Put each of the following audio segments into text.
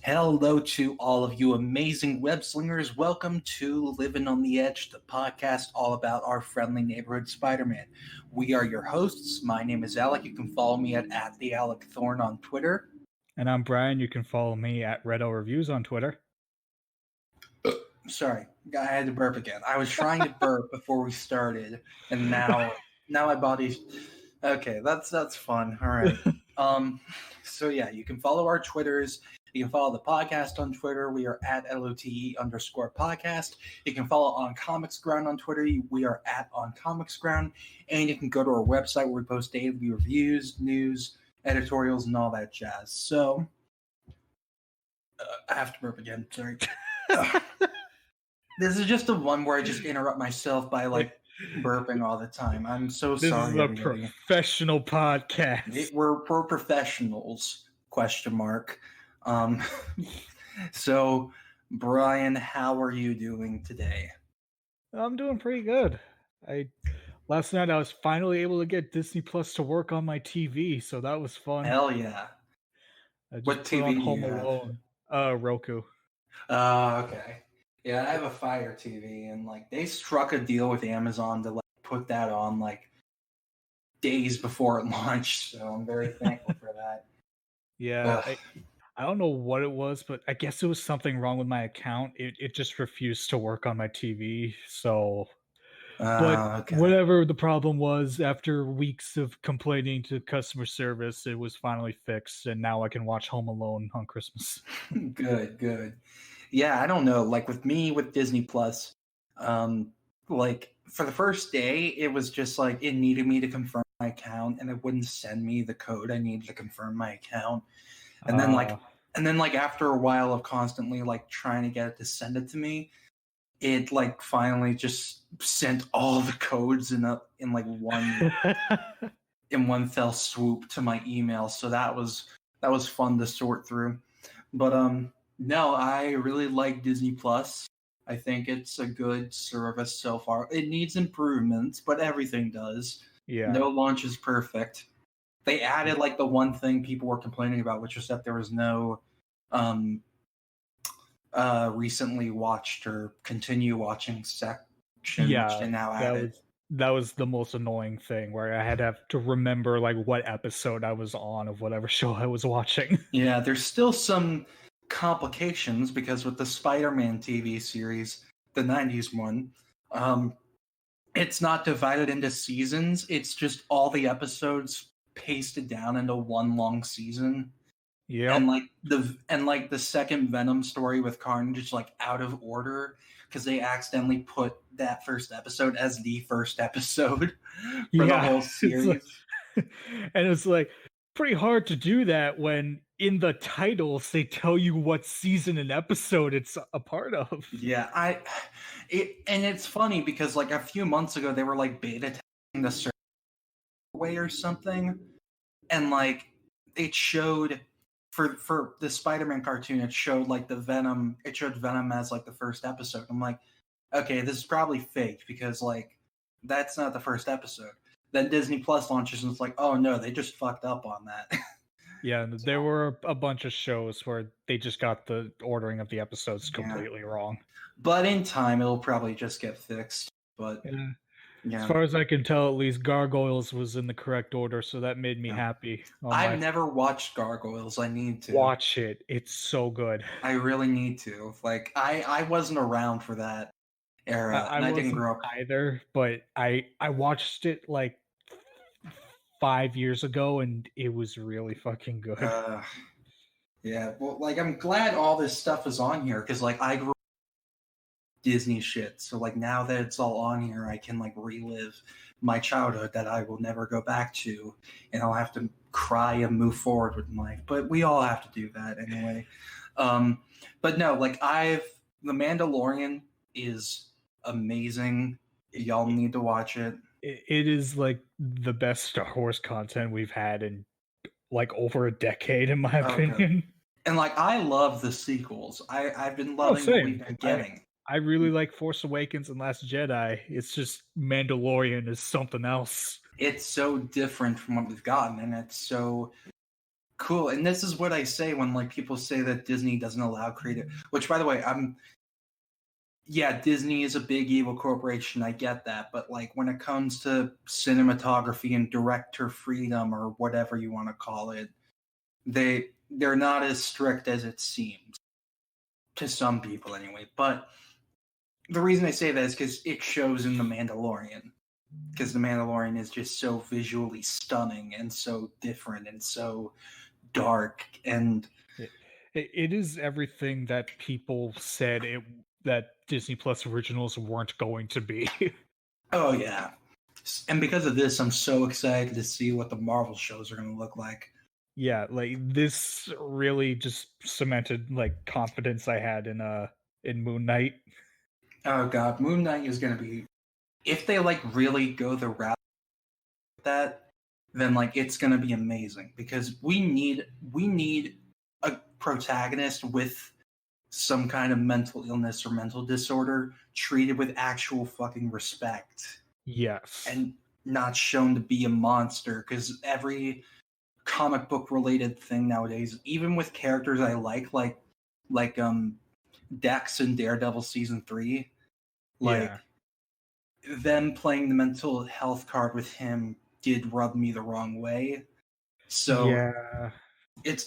Hello to all of you amazing web slingers. Welcome to Livin On The Edge, the podcast all about our friendly neighborhood Spider-Man. We are your hosts. My name is Alec. You can follow me at the Alec Thorn on Twitter. And I'm Brian. You can follow me at Redo Reviews on Twitter. Sorry, I had to burp again. I was trying to burp before we started, and now my body's... Okay, that's fun. All right. So yeah, you can follow our Twitters. You can follow the podcast on Twitter. We are at LOTE_podcast. You can follow On Comics Ground on Twitter. We are at On Comics Ground. And you can go to our website where we post daily reviews, news, editorials, and all that jazz. So, I have to burp again. Sorry. This is just the one where I just interrupt myself by burping all the time. I'm so sorry. This is a professional podcast. We're professionals, ? So, Brian, how are you doing today? I'm doing pretty good. Last night I was finally able to get Disney Plus to work on my TV, so that was fun. Hell yeah! What TV do you have? Roku. Okay. Yeah, I have a Fire TV, and they struck a deal with Amazon to put that on days before it launched. So I'm very thankful for that. Yeah. I don't know what it was, but I guess it was something wrong with my account. It just refused to work on my TV. So, okay. Whatever the problem was, after weeks of complaining to customer service, it was finally fixed, and now I can watch Home Alone on Christmas. Good. Yeah, I don't know. With me, with Disney Plus, for the first day, it was just it needed me to confirm my account, and it wouldn't send me the code I needed to confirm my account. And then after a while of constantly trying to get it to send it to me, it finally just sent all the codes in one in one fell swoop to my email. So that was fun to sort through. But no, I really like Disney Plus. I think it's a good service so far. It needs improvements, but everything does. Yeah. No launch is perfect. They added the one thing people were complaining about, which was that there was no recently watched or continue watching section. Yeah, which they now added. That was the most annoying thing, where I had to have to remember what episode I was on of whatever show I was watching. Yeah, there's still some complications because with the Spider-Man TV series, the 90s one, it's not divided into seasons. It's just all the episodes pasted down into one long season. Yeah. And the second Venom story with Carnage is out of order because they accidentally put that first episode as the first episode for the whole series. And it's pretty hard to do that when in the titles they tell you what season and episode it's a part of. Yeah, and it's funny because a few months ago they were beta testing the certain way or something, and it showed for the Spider-Man cartoon, it showed the Venom. It showed Venom as the first episode. I'm okay, this is probably fake because that's not the first episode. Then Disney Plus launches and it's oh no, they just fucked up on that. Yeah, there were a bunch of shows where they just got the ordering of the episodes completely wrong. But in time, it'll probably just get fixed. But yeah. As far as I can tell, at least Gargoyles was in the correct order, so that made me happy. I've never watched Gargoyles. I need to. Watch it. It's so good. I really need to. I wasn't around for that era, and I didn't grow up either, but I watched it 5 years ago, and it was really fucking good. Yeah, well, I'm glad all this stuff is on here, because I grew up Disney shit, so now that it's all on here, I can relive my childhood that I will never go back to, and I'll have to cry and move forward with life. But we all have to do that anyway. But no, The Mandalorian is amazing. Y'all need to watch it. It is the best Star Wars content we've had in like over a decade, in my Okay. opinion. And like I love the sequels. I've been Oh, loving what we've same. been getting. I really like Force Awakens and Last Jedi. It's just Mandalorian is something else. It's so different from what we've gotten, and it's so cool. And this is what I say when like people say that Disney doesn't allow creative. Which, by the way, yeah, Disney is a big evil corporation. I get that, but like when it comes to cinematography and director freedom or whatever you want to call it, they're not as strict as it seems to some people, anyway. But the reason I say that is because it shows in The Mandalorian. Because The Mandalorian is just so visually stunning and so different and so dark and It is everything that people said that Disney Plus originals weren't going to be. oh yeah. And because of this, I'm so excited to see what the Marvel shows are going to look like. Yeah, like this really just cemented like confidence I had in Moon Knight. Oh god, Moon Knight is going to be, if they like really go the route with that, then like it's going to be amazing because we need a protagonist with some kind of mental illness or mental disorder treated with actual fucking respect Yes. and not shown to be a monster, because every comic book related thing nowadays, even with characters I like Dex in Daredevil season 3, like them playing the mental health card with him did rub me the wrong way. So yeah.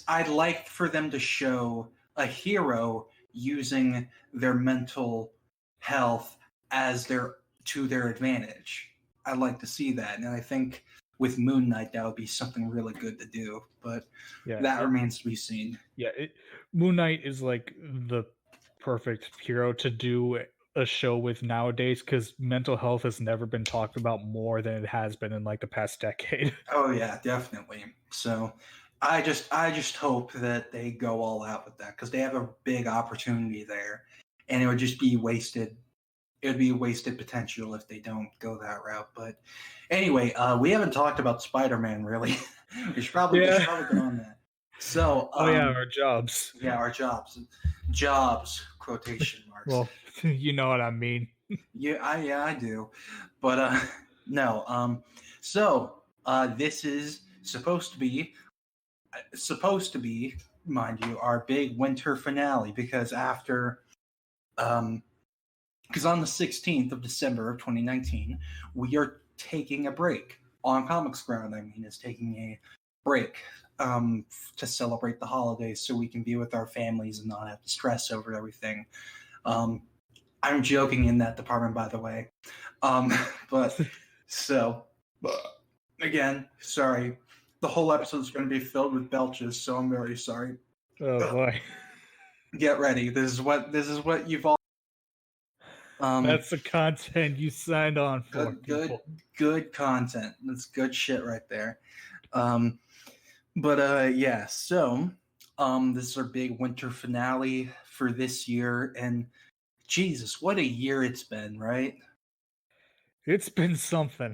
I'd like for them to show a hero using their mental health as to their advantage. I'd like to see that, and I think with Moon Knight that would be something really good to do. But that remains to be seen. Yeah, Moon Knight is like the perfect hero to do a show with nowadays because mental health has never been talked about more than it has been in like the past decade. Oh yeah, definitely. So I just hope that they go all out with that because they have a big opportunity there, and it would just be wasted. It would be a wasted potential if they don't go that route. But anyway, we haven't talked about Spider-Man really. we should probably get on that. So our jobs. Yeah, our jobs. Quotation marks. Well, you know what I mean. Yeah, I do. But no. So this is supposed to be, mind you, our big winter finale because because on the 16th of December of 2019, we are taking a break. On Comics Ground, I mean, is taking a break to celebrate the holidays so we can be with our families and not have to stress over everything. I'm joking in that department, by the way. But so, again, sorry. The whole episode is going to be filled with belches, so I'm very sorry. Oh boy. Get ready. This is what you've all. That's the content you signed on for. Good content. That's good shit right there. Yeah. So, this is our big winter finale for this year, and Jesus, what a year it's been, right? It's been something.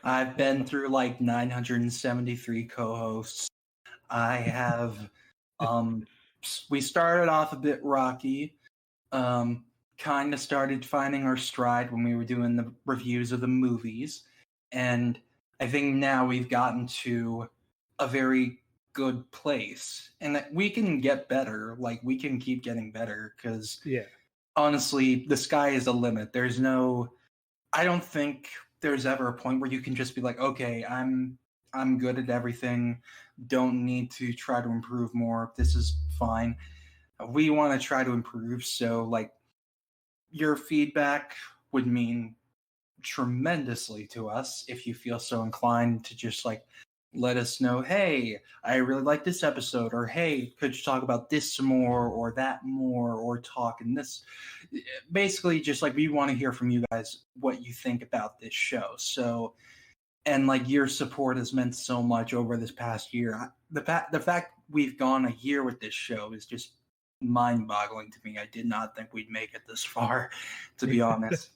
I've been through like 973 co-hosts. I have we started off a bit rocky. Kind of started finding our stride when we were doing the reviews of the movies, and I think now we've gotten to a very good place, and that we can get better. Like we can keep getting better because honestly, the sky is the limit. I don't think there's ever a point where you can just be like, okay, I'm good at everything. Don't need to try to improve more. This is fine. We want to try to improve. So like your feedback would mean tremendously to us if you feel so inclined to just like let us know, hey, I really like this episode, or hey, could you talk about this more or that more, or talk in this. Basically, just like we want to hear from you guys what you think about this show. So, and like your support has meant so much over this past year. The fact we've gone a year with this show is just mind-boggling to me. I did not think we'd make it this far, to be honest.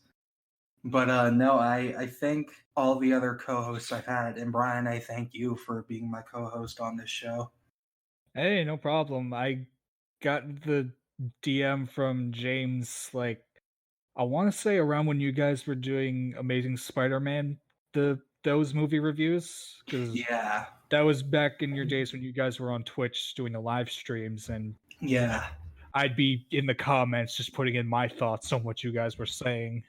But no, I thank all the other co-hosts I've had, and Brian, I thank you for being my co-host on this show. Hey, no problem. I got the DM from James, like, I want to say around when you guys were doing Amazing Spider-Man, those movie reviews, because Yeah, that was back in your days when you guys were on Twitch doing the live streams, and yeah. I'd be in the comments just putting in my thoughts on what you guys were saying.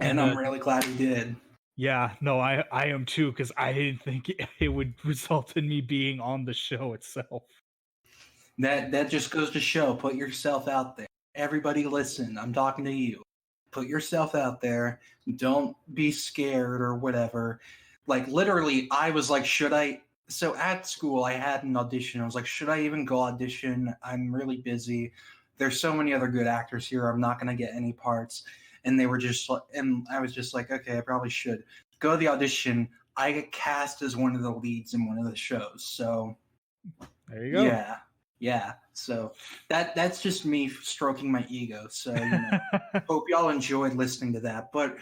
And I'm really glad he did. Yeah, no, I am too, because I didn't think it would result in me being on the show itself. That just goes to show, put yourself out there. Everybody listen, I'm talking to you. Put yourself out there. Don't be scared or whatever. Like, literally, I was like, should I? So at school, I had an audition. I was like, should I even go audition? I'm really busy. There's so many other good actors here. I'm not going to get any parts. And they were just, and I was just like, okay, I probably should go to the audition. I get cast as one of the leads in one of the shows. So there you go. Yeah. So that's just me stroking my ego. So hope y'all enjoyed listening to that. But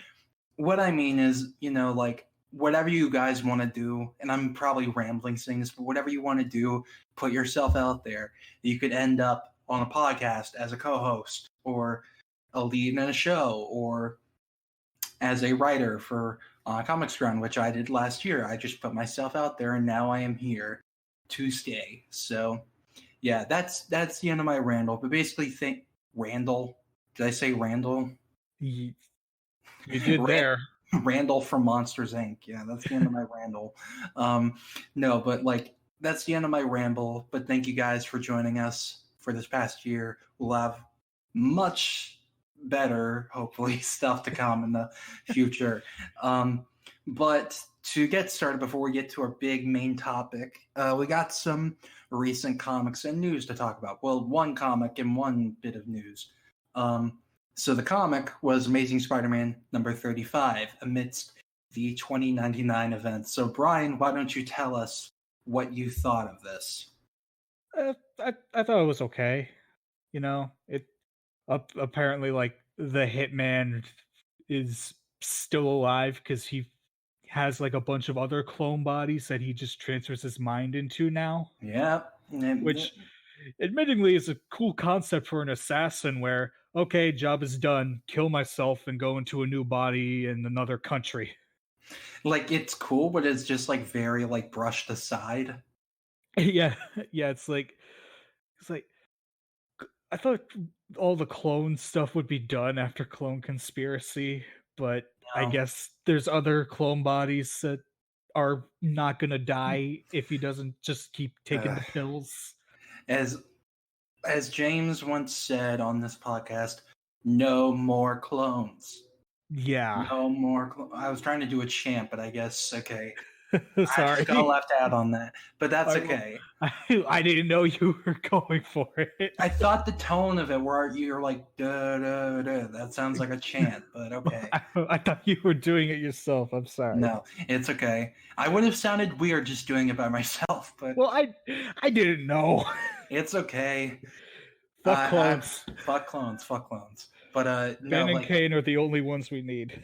what I mean is, like, whatever you guys want to do, and I'm probably rambling saying this, but whatever you want to do, put yourself out there. You could end up on a podcast as a co-host, or a lead in a show, or as a writer for Comics Ground, which I did last year. I just put myself out there, and now I am here to stay. So yeah, that's the end of my Randall. But basically, Randall. Did I say Randall? You did there. Randall from Monsters Inc. Yeah, that's the end of my Randall. No, but like, that's the end of my ramble. But thank you guys for joining us for this past year. We'll have much better, hopefully, stuff to come in the future. But to get started, before we get to our big main topic, we got some recent comics and news to talk about. Well, one comic and one bit of news. So the comic was Amazing Spider-Man number 35 amidst the 2099 event. So Brian, why don't you tell us what you thought of this? I thought it was okay. It apparently, like, the Hitman is still alive because he has like a bunch of other clone bodies that he just transfers his mind into now. Yeah. Which admittingly is a cool concept for an assassin where, okay, job is done, kill myself and go into a new body in another country. Like, it's cool, but it's just like very like brushed aside. Yeah, it's like I thought all the clone stuff would be done after Clone Conspiracy, but I guess there's other clone bodies that are not gonna die if he doesn't just keep taking the pills. As James once said on this podcast, no more clones. Yeah. No more. I was trying to do a chant, but I guess okay. Sorry, I just got left out on that, but that's okay. I didn't know you were going for it. I thought the tone of it, where you're like, da, da, da, that sounds like a chant, but okay. I thought you were doing it yourself. I'm sorry. No, it's okay. I would have sounded weird just doing it by myself, but well, I didn't know. It's okay. Fuck clones. Fuck clones. Fuck clones. But Ben and Kane are the only ones we need.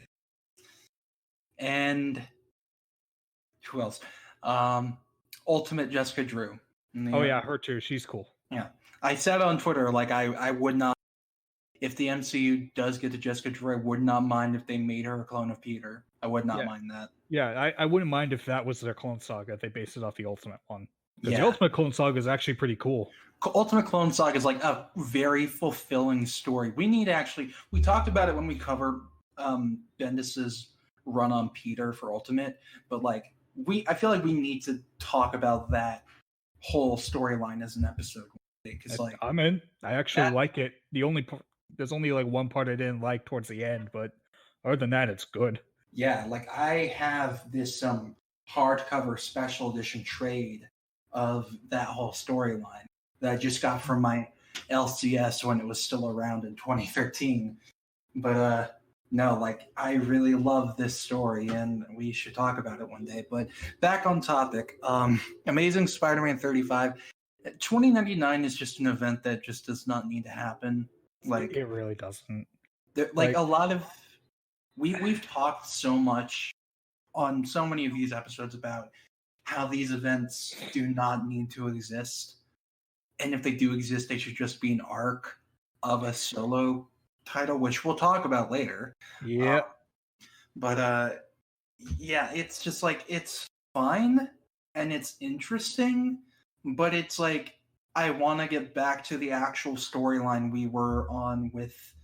And who else? Ultimate Jessica Drew. Oh yeah, her too. She's cool. Yeah, I said on Twitter, like, I would not, if the MCU does get to Jessica Drew, I would not mind if they made her a clone of Peter. I would not mind that. Yeah, I wouldn't mind if that was their Clone Saga. They based it off the Ultimate one. Because the Ultimate Clone Saga is actually pretty cool. Ultimate Clone Saga is like a very fulfilling story. We talked about it when we covered Bendis's run on Peter for Ultimate, but like, I feel like we need to talk about that whole storyline as an episode. Because like, I'm in. I actually like it. There's only like one part I didn't like towards the end, but other than that, it's good. Yeah, like, I have this hardcover special edition trade of that whole storyline that I just got from my LCS when it was still around in 2013. But no, like, I really love this story, and we should talk about it one day. But back on topic, Amazing Spider-Man 35. 2099 is just an event that just does not need to happen. Like, it really doesn't. like a lot of we've talked so much on so many of these episodes about how these events do not need to exist, and if they do exist, they should just be an arc of a solo title, which we'll talk about later. Yeah. But yeah, it's just like it's fine and it's interesting, but it's like I want to get back to the actual storyline we were on with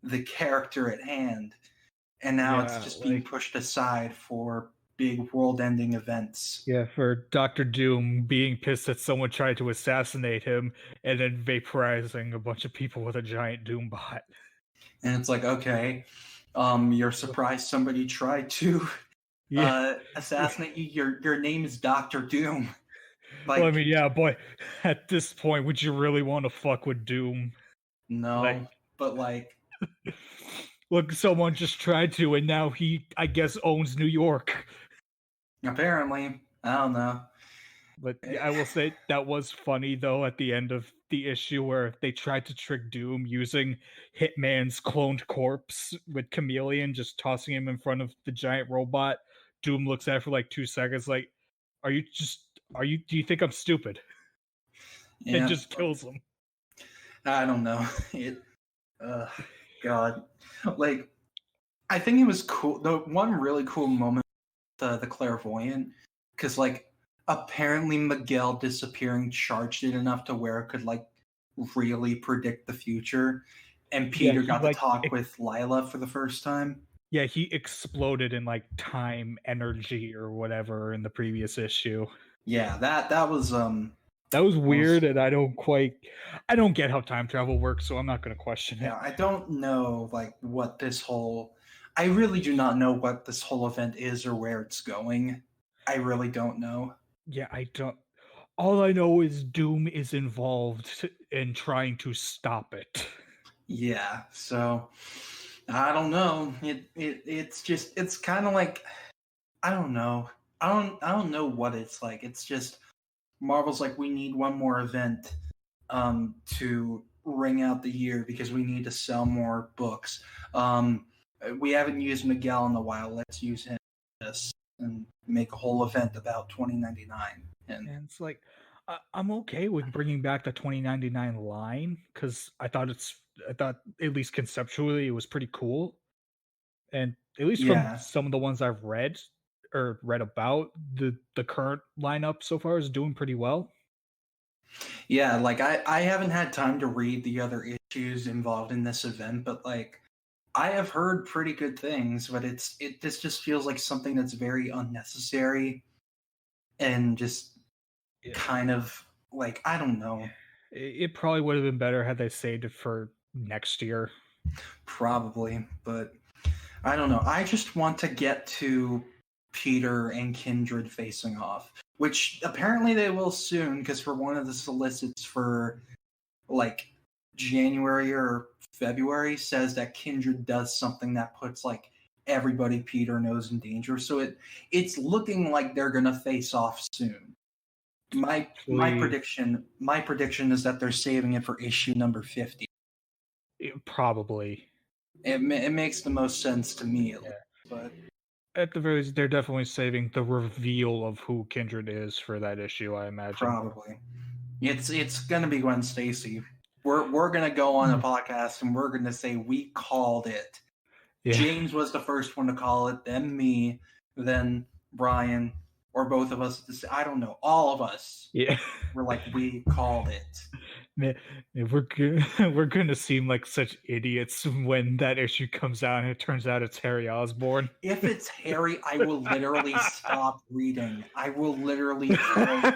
the character at hand, and now it's just being pushed aside for big world-ending events. Yeah, for Dr. Doom being pissed that someone tried to assassinate him and then vaporizing a bunch of people with a giant Doom bot. And it's like, okay, you're surprised somebody tried to assassinate you. Your name is Dr. Doom. Like, well, I mean, yeah, boy, at this point, would you really want to fuck with Doom? No, but like... Look, someone just tried to, and now he, I guess, owns New York. Apparently. I don't know. But I will say that was funny, though, at the end of the issue where they tried to trick Doom using Hitman's cloned corpse with Chameleon, just tossing him in front of the giant robot. Doom looks at it for like 2 seconds, like, do you think I'm stupid? Yeah. And just kills him. I don't know. God. Like, I think it was cool. The one really cool moment, the clairvoyant, because like apparently Miguel disappearing charged it enough to where it could like really predict the future, and Peter got to talk with Lila for the first time. Yeah, he exploded in like time energy or whatever in the previous issue. Yeah, that was weird, and I don't get how time travel works, so I'm not going to question it. Yeah, I don't know I really do not know what this whole event is or where it's going. I really don't know. Yeah, I don't. All I know is Doom is involved in trying to stop it. Yeah, so I don't know. It's kind of like, I don't know. I don't know what it's like. It's just Marvel's like, we need one more event to ring out the year because we need to sell more books. We haven't used Miguel in a while. Let's use him and make a whole event about 2099. And it's like, I'm okay with bringing back the 2099 line because I thought at least conceptually it was pretty cool, and at least from some of the ones I've read about, the current lineup so far is doing pretty well. Yeah, like I haven't had time to read the other issues involved in this event, but like I have heard pretty good things, but this just feels like something that's very unnecessary and just kind of like, I don't know. It probably would have been better had they saved it for next year. Probably, but I don't know. I just want to get to Peter and Kindred facing off, which apparently they will soon, because for one of the solicits for like January or February says that Kindred does something that puts like everybody Peter knows in danger. So it's looking like they're gonna face off soon. My prediction is that they're saving it for issue number 50. Probably. It makes the most sense to me, at least, but at the very least, they're definitely saving the reveal of who Kindred is for that issue, I imagine. Probably. It's gonna be Gwen Stacy. We're gonna go on a podcast and we're gonna say we called it. Yeah. James was the first one to call it, then me, then Brian, or both of us. I don't know. All of us. Yeah. We're like, we called it. Man, we're gonna seem like such idiots when that issue comes out and it turns out it's Harry Osborn. If it's Harry, I will literally stop reading. I will literally throw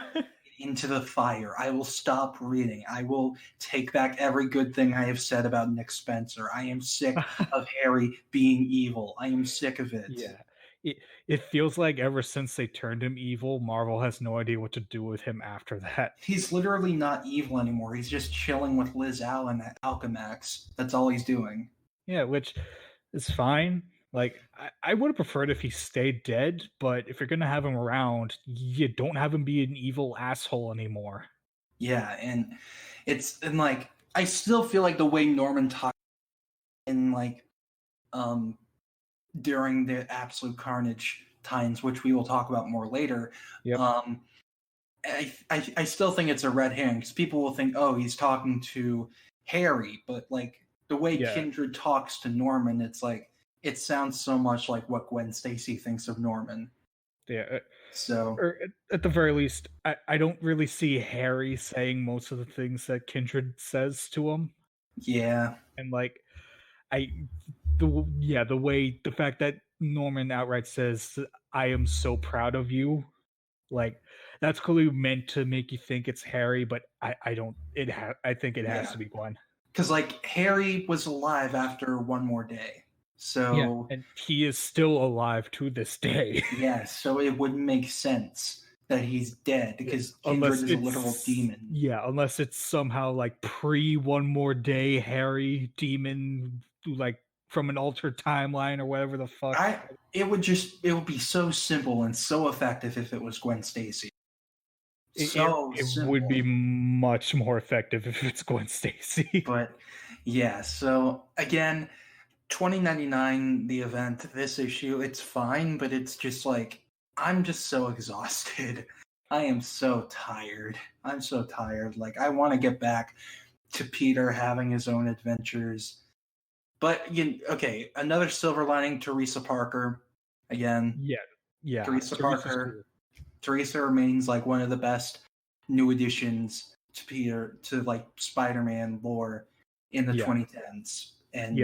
into the fire. I will stop reading. I will take back every good thing I have said about Nick Spencer. I am sick of Harry being evil. I am sick of it. Yeah. It feels like ever since they turned him evil, Marvel has no idea what to do with him after that. He's literally not evil anymore. He's just chilling with Liz Allen at Alchemax. That's all he's doing. Yeah, which is fine. Like, I would have preferred if he stayed dead, but if you're going to have him around, you don't have him be an evil asshole anymore. Yeah, and like, I still feel like the way Norman talks in like during the absolute Carnage times, which we will talk about more later. Yep. I still think it's a red herring because people will think, oh, he's talking to Harry, but like the way Kindred talks to Norman, it's like it sounds so much like what Gwen Stacy thinks of Norman. Yeah. So, or at the very least, I don't really see Harry saying most of the things that Kindred says to him. Yeah. And like, the fact that Norman outright says, "I am so proud of you," like that's clearly meant to make you think it's Harry, but I don't. I think it has to be Gwen. Because like Harry was alive after one more day. So and he is still alive to this day. Yes, so it wouldn't make sense that he's dead because Kindred is a literal demon. Yeah, unless it's somehow like pre One More Day Harry demon, like from an altered timeline or whatever the fuck. It would be so simple and so effective if it was Gwen Stacy. It would be much more effective if it's Gwen Stacy. But yeah, so again, 2099, the event, this issue, it's fine, but it's just like, I'm just so exhausted. I am so tired. I'm so tired. Like, I want to get back to Peter having his own adventures. But, okay, another silver lining, Teresa Parker. Again. Yeah. Teresa Parker. Cool. Teresa remains, like, one of the best new additions to Peter, to, like, Spider-Man lore in the 2010s. And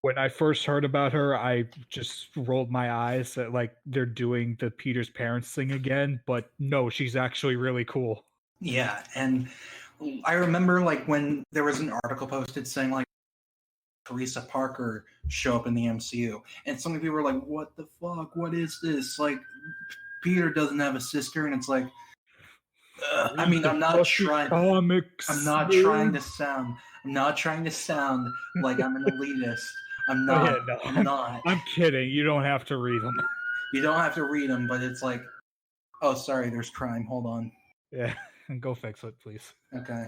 when I first heard about her, I just rolled my eyes that like they're doing the Peter's parents thing again, but no, she's actually really cool. Yeah, and I remember like when there was an article posted saying like Teresa Parker show up in the MCU, and some people were like, "What the fuck? What is this?" Like Peter doesn't have a sister, and it's like, I mean, I'm not trying to sound like I'm an elitist. I'm not. I'm not. I'm kidding. You don't have to read them. You don't have to read them, but it's like, oh, sorry, there's crime. Hold on. Yeah, go fix it, please. Okay.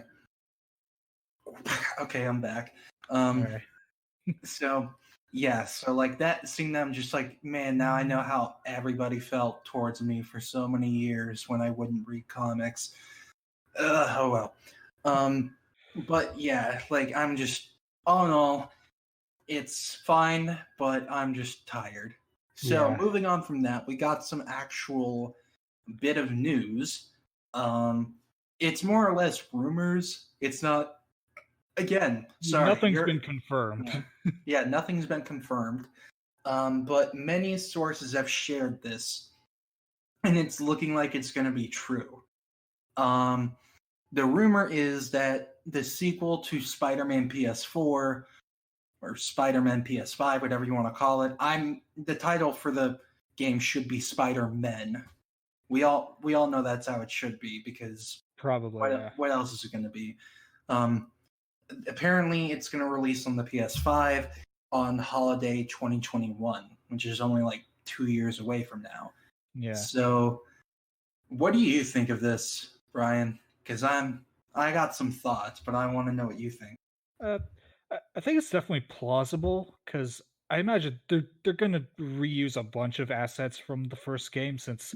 Okay, I'm back. Right. So like that, seeing them just like, man, now I know how everybody felt towards me for so many years when I wouldn't read comics. Oh well. But yeah, like I'm just, all in all, it's fine, but I'm just tired. So moving on from that, we got some actual bit of news. It's more or less rumors. It's not, again, sorry. Nothing's been confirmed. Yeah, nothing's been confirmed. But many sources have shared this, and it's looking like it's going to be true. The rumor is that the sequel to Spider-Man PS4 or Spider-Man PS5, whatever you want to call it, the title for the game should be Spider-Men. We all know that's how it should be because probably what else is it going to be? Apparently, it's going to release on the PS5 on holiday 2021, which is only like 2 years away from now. Yeah. So, what do you think of this, Brian? Because I got some thoughts, but I want to know what you think. I think it's definitely plausible because I imagine they're going to reuse a bunch of assets from the first game since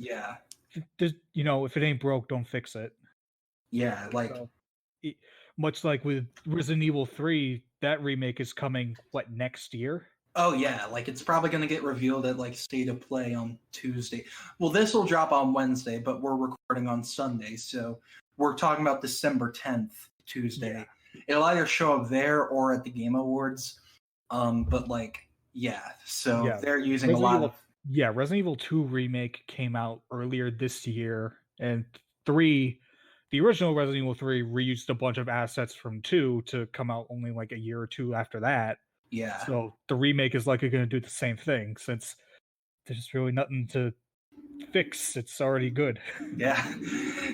if it ain't broke, don't fix it. Yeah, like much like with Resident Evil 3, that remake is coming next year? Oh yeah, like it's probably going to get revealed at like State of Play on Tuesday. Well, this will drop on Wednesday, but we're recording on Sunday, so we're talking about December 10th, Tuesday. Yeah. It'll either show up there or at the Game Awards. But they're using a lot of... Yeah, Resident Evil 2 remake came out earlier this year, and 3, the original Resident Evil 3 reused a bunch of assets from 2 to come out only like a year or two after that. Yeah. So the remake is likely going to do the same thing since there's really nothing to fix. It's already good. Yeah.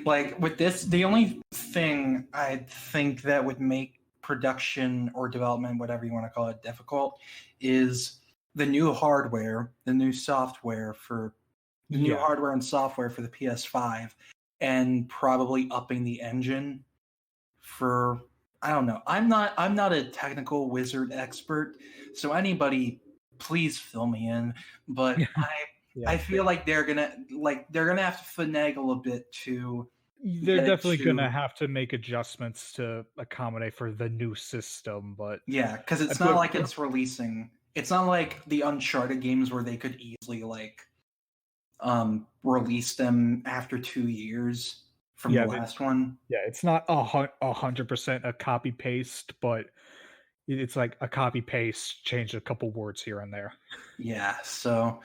Like with this, the only thing I think that would make production or development, whatever you want to call it, difficult is the new hardware, the new software for the new hardware and software for the PS5, and probably upping the engine for I don't know. I'm not a technical wizard expert, so anybody please fill me in. But I Yeah, feel like they're gonna have to finagle a bit to they're get it definitely gonna to. have to make adjustments to accommodate for the new system, but Yeah, because I it's not feel like it's releasing. It's not like the Uncharted games where they could easily release them after 2 years from the yeah, last one. yeah, it's not 100% a copy paste, but it's like a copy paste, change a couple words here and there. Yeah, so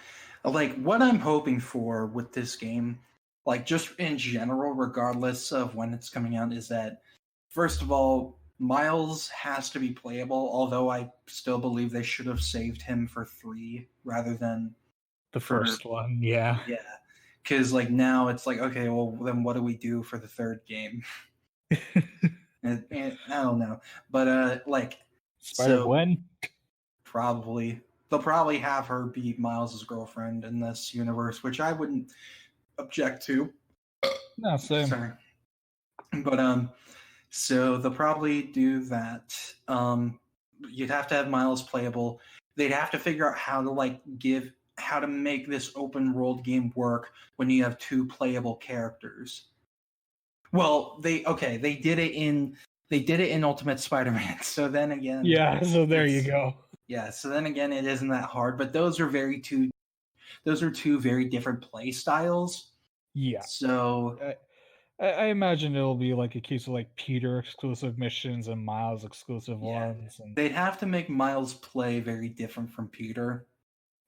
like what I'm hoping for with this game, like just in general, regardless of when it's coming out, is that first of all, Miles has to be playable, although I still believe they should have saved him for 3 rather than The for first one, yeah. yeah. Because like now it's like, okay, well then what do we do for the third game? And I don't know. But like Spider so Gwen? probably they'll probably have her be Miles's girlfriend in this universe, which I wouldn't object to. No, same. Sorry. But so they'll probably do that. You'd have to have Miles playable. They'd have to figure out how to make this open world game work when you have 2 playable characters. Well, they did it in Ultimate Spider-Man. So then again, Yeah, so there you go. yeah, so then again it isn't that hard, but those are two very different play styles. Yeah. So I imagine it'll be like a case of like Peter exclusive missions and Miles exclusive yeah, ones, and they'd have to make Miles play very different from Peter.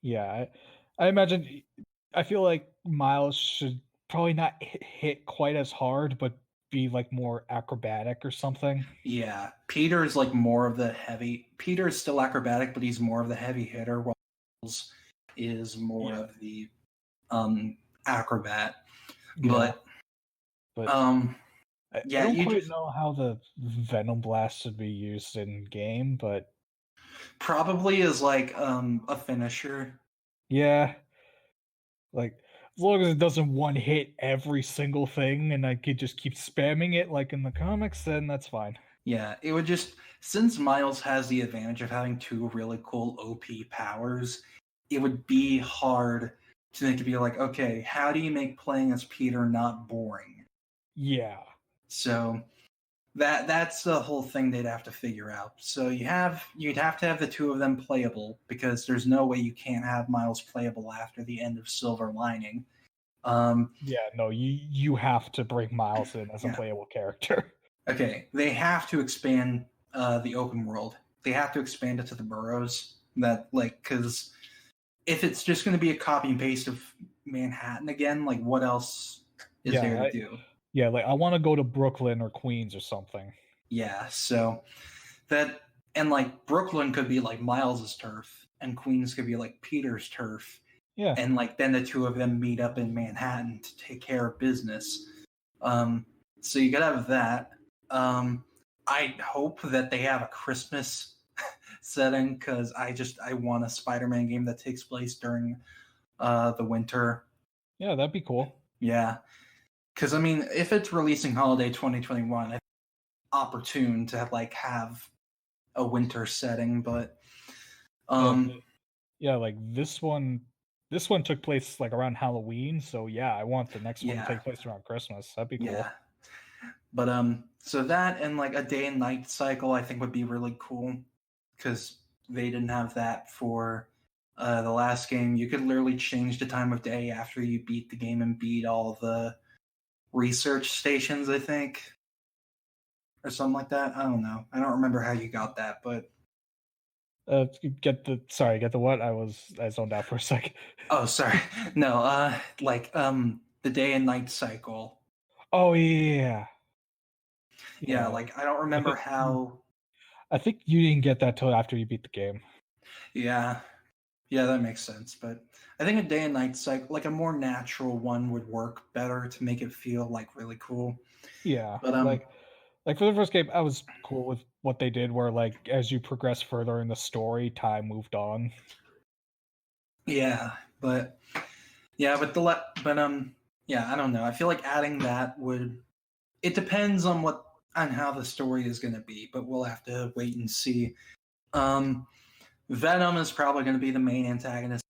yeah, I imagine. I feel like Miles should probably not hit quite as hard, but be like more acrobatic or something. Yeah, Peter is like more of the heavy. Peter is still acrobatic, but he's more of the heavy hitter, while Miles is more Yeah, of the acrobat. yeah, But but I yeah, don't you quite just know how the Venom Blast should be used in game, but probably is like a finisher. yeah, like as long as it doesn't one hit every single thing, and I could just keep spamming it like in the comics, then that's fine. Yeah, it would just since Miles has the advantage of having 2 really cool OP powers, it would be hard to be like, okay, how do you make playing as Peter not boring? Yeah, So that's the whole thing they'd have to figure out. So you'd have to have the 2 of them playable because there's no way you can't have Miles playable after the end of Silver Lining. yeah, no, you have to bring Miles in as a Yeah. playable character. Okay, they have to expand the open world. They have to expand it to the boroughs. That because if it's just going to be a copy and paste of Manhattan again, like what else is Yeah, there to do? yeah, like I want to go to Brooklyn or Queens or something. Yeah, so that and like Brooklyn could be like Miles's turf, and Queens could be like Peter's turf, Yeah, and like then the 2 of them meet up in Manhattan to take care of business. So you could have that. I hope that they have a Christmas setting because I want a Spider-Man game that takes place during the winter. yeah, that'd be cool. Yeah, because I mean, if it's releasing holiday 2021, it's opportune to like have a winter setting, but Yeah, like this one took place like around Halloween, so yeah, I want the next one to yeah, take place around Christmas. That'd be yeah. cool. But so that and like a day and night cycle, I think would be really cool because they didn't have that for the last game. You could literally change the time of day after you beat the game and beat all the research stations, I think, or something like that. I don't know. I don't remember how you got that, but Get the what? I zoned out for a second. oh, sorry, no, like the day and night cycle. Oh yeah, Yeah, yeah. like I don't I remember think how. I think you didn't get that till after you beat the game. Yeah, yeah, that makes sense. But I think a day and night cycle, like a more natural one, would work better to make it feel like really cool. Yeah, But like for the first game, I was cool with what they did, where like as you progress further in the story, time moved on. yeah, but yeah, but yeah, I don't know. I feel like adding that would. It depends on what on how the story is going to be, but we'll have to wait and see. Venom is probably going to be the main antagonist.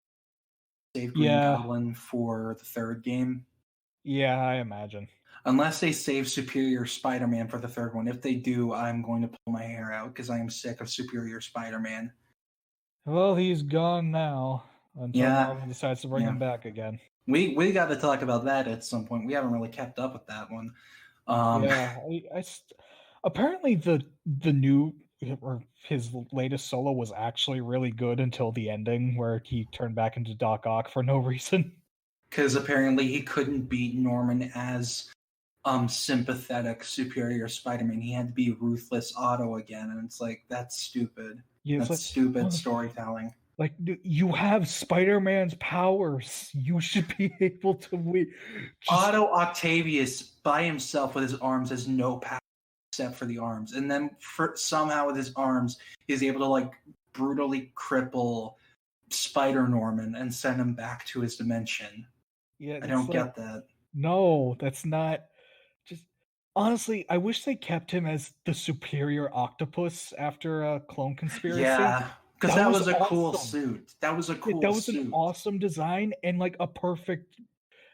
Save Green Goblin for the third game. Yeah, I imagine. Unless they save Superior Spider-Man for the third one. If they do, I'm going to pull my hair out because I am sick of Superior Spider-Man. Well, he's gone now until Marvel decides to bring him back again. We got to talk about that at some point. We haven't really kept up with that one. Apparently the new or his latest solo was actually really good until the ending where he turned back into Doc Ock for no reason. Because apparently he couldn't beat Norman as sympathetic Superior Spider-Man. He had to be Ruthless Otto again, and it's like, that's stupid. Yeah, that's stupid storytelling. Like, you have Spider-Man's powers. You should be able to win. Otto Octavius by himself with his arms has no power except for the arms, and then somehow with his arms he's able to like brutally cripple Spider-Norman and send him back to his dimension. Yeah, I don't get that. No, that's not. Just honestly, I wish they kept him as the Superior Octopus after Clone Conspiracy. Yeah, because that was a cool suit. That was a cool That was an awesome design and like a perfect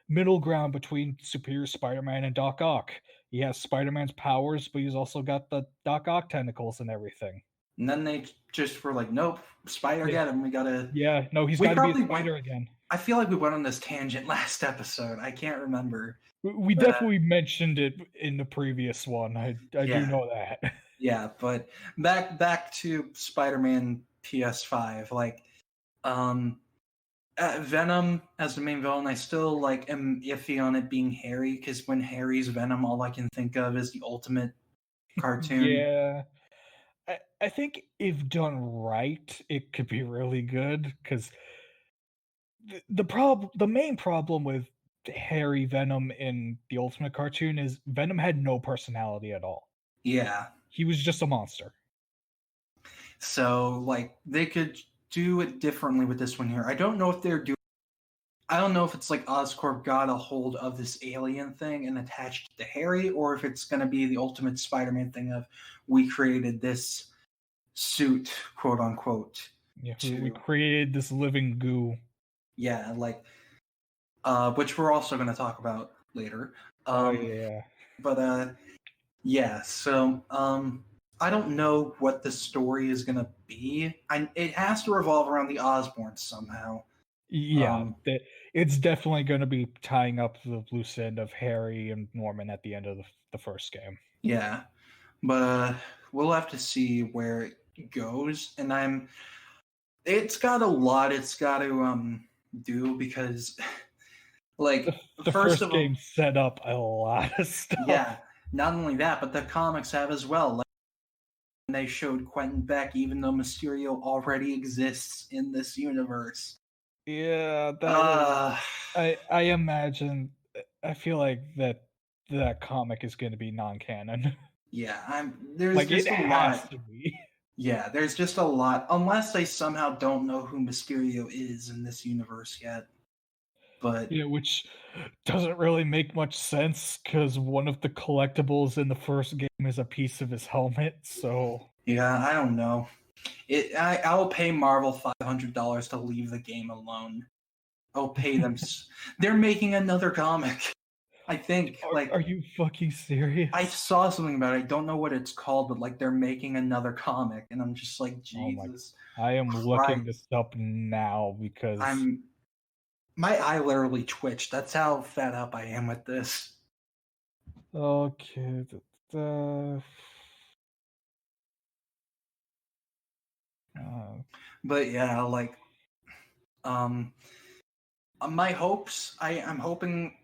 middle ground between Superior Spider-Man and Doc Ock. He has Spider-Man's powers, but he's also got the Doc Ock tentacles and everything. And then they just were like, nope, Spider get him. We gotta. Yeah, no, he's got to be a Spider again. I feel like we went on this tangent last episode. I can't remember. We definitely mentioned it in the previous one. I do know that. Yeah, but back to Spider-Man PS5. Like, Venom as the main villain, I still like am iffy on it being Harry, because when Harry's Venom, all I can think of is the Ultimate cartoon. Yeah. I think if done right, it could be really good, because the main problem with Harry Venom in the Ultimate cartoon is Venom had no personality at all. Yeah. He was just a monster. So, like, they could do it differently with this one here. I don't know if it's like Oscorp got a hold of this alien thing and attached it to Harry, or if it's going to be the Ultimate Spider-Man thing of, we created this suit, quote unquote. Yeah, we created this living goo. Yeah, like, which we're also going to talk about later. But yeah, so I don't know what the story is going to be. It has to revolve around the Osborns somehow. Yeah, it's definitely going to be tying up the loose end of Harry and Norman at the end of the first game. Yeah, but we'll have to see where it goes. And it's got a lot it's got to do, because like the first game set up a lot of stuff. Yeah, not only that, but the comics have as well. Like, they showed Quentin Beck, even though Mysterio already exists in this universe. Yeah, I imagine. I feel like that comic is going to be non-canon. Yeah, there's just a lot. To be. Yeah, there's just a lot, unless they somehow don't know who Mysterio is in this universe yet. But yeah, which doesn't really make much sense, because one of the collectibles in the first game is a piece of his helmet. So yeah, I don't know. I'll pay Marvel $500 to leave the game alone. I'll pay them. They're making another comic. I think. Are you fucking serious? I saw something about it. I don't know what it's called, but like, they're making another comic, and I'm just like, Jesus. I am looking this up now because my eye literally twitched. That's how fed up I am with this. Okay. But yeah, like, my hopes. I'm hoping.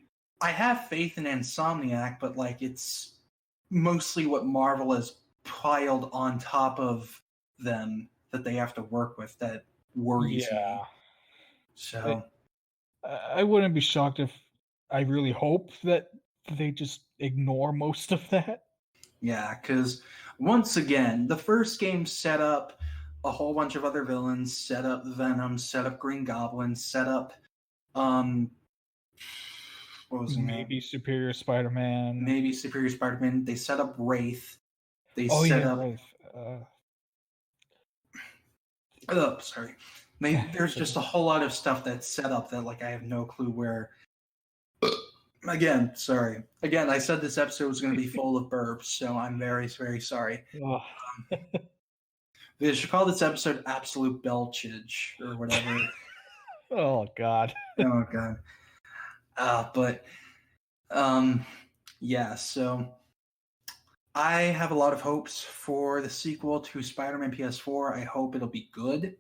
I have faith in Insomniac, but like, it's mostly what Marvel has piled on top of them that they have to work with that worries me. So I wouldn't be shocked if I really hope that they just ignore most of that. Yeah, because once again, the first game set up a whole bunch of other villains, set up Venom, set up Green Goblin, set up what was Maybe Superior Spider-Man. Maybe Superior Spider-Man. They set up Wraith. They Oh set yeah, up. right. Oh, sorry. There's just a whole lot of stuff that's set up that like I have no clue where. Again, sorry. Again, I said this episode was going to be full of burps, so I'm very, very sorry. Oh. They should call this episode "Absolute Belchage" or whatever. Oh God. Oh God. But yeah. So I have a lot of hopes for the sequel to Spider-Man PS4. I hope it'll be good.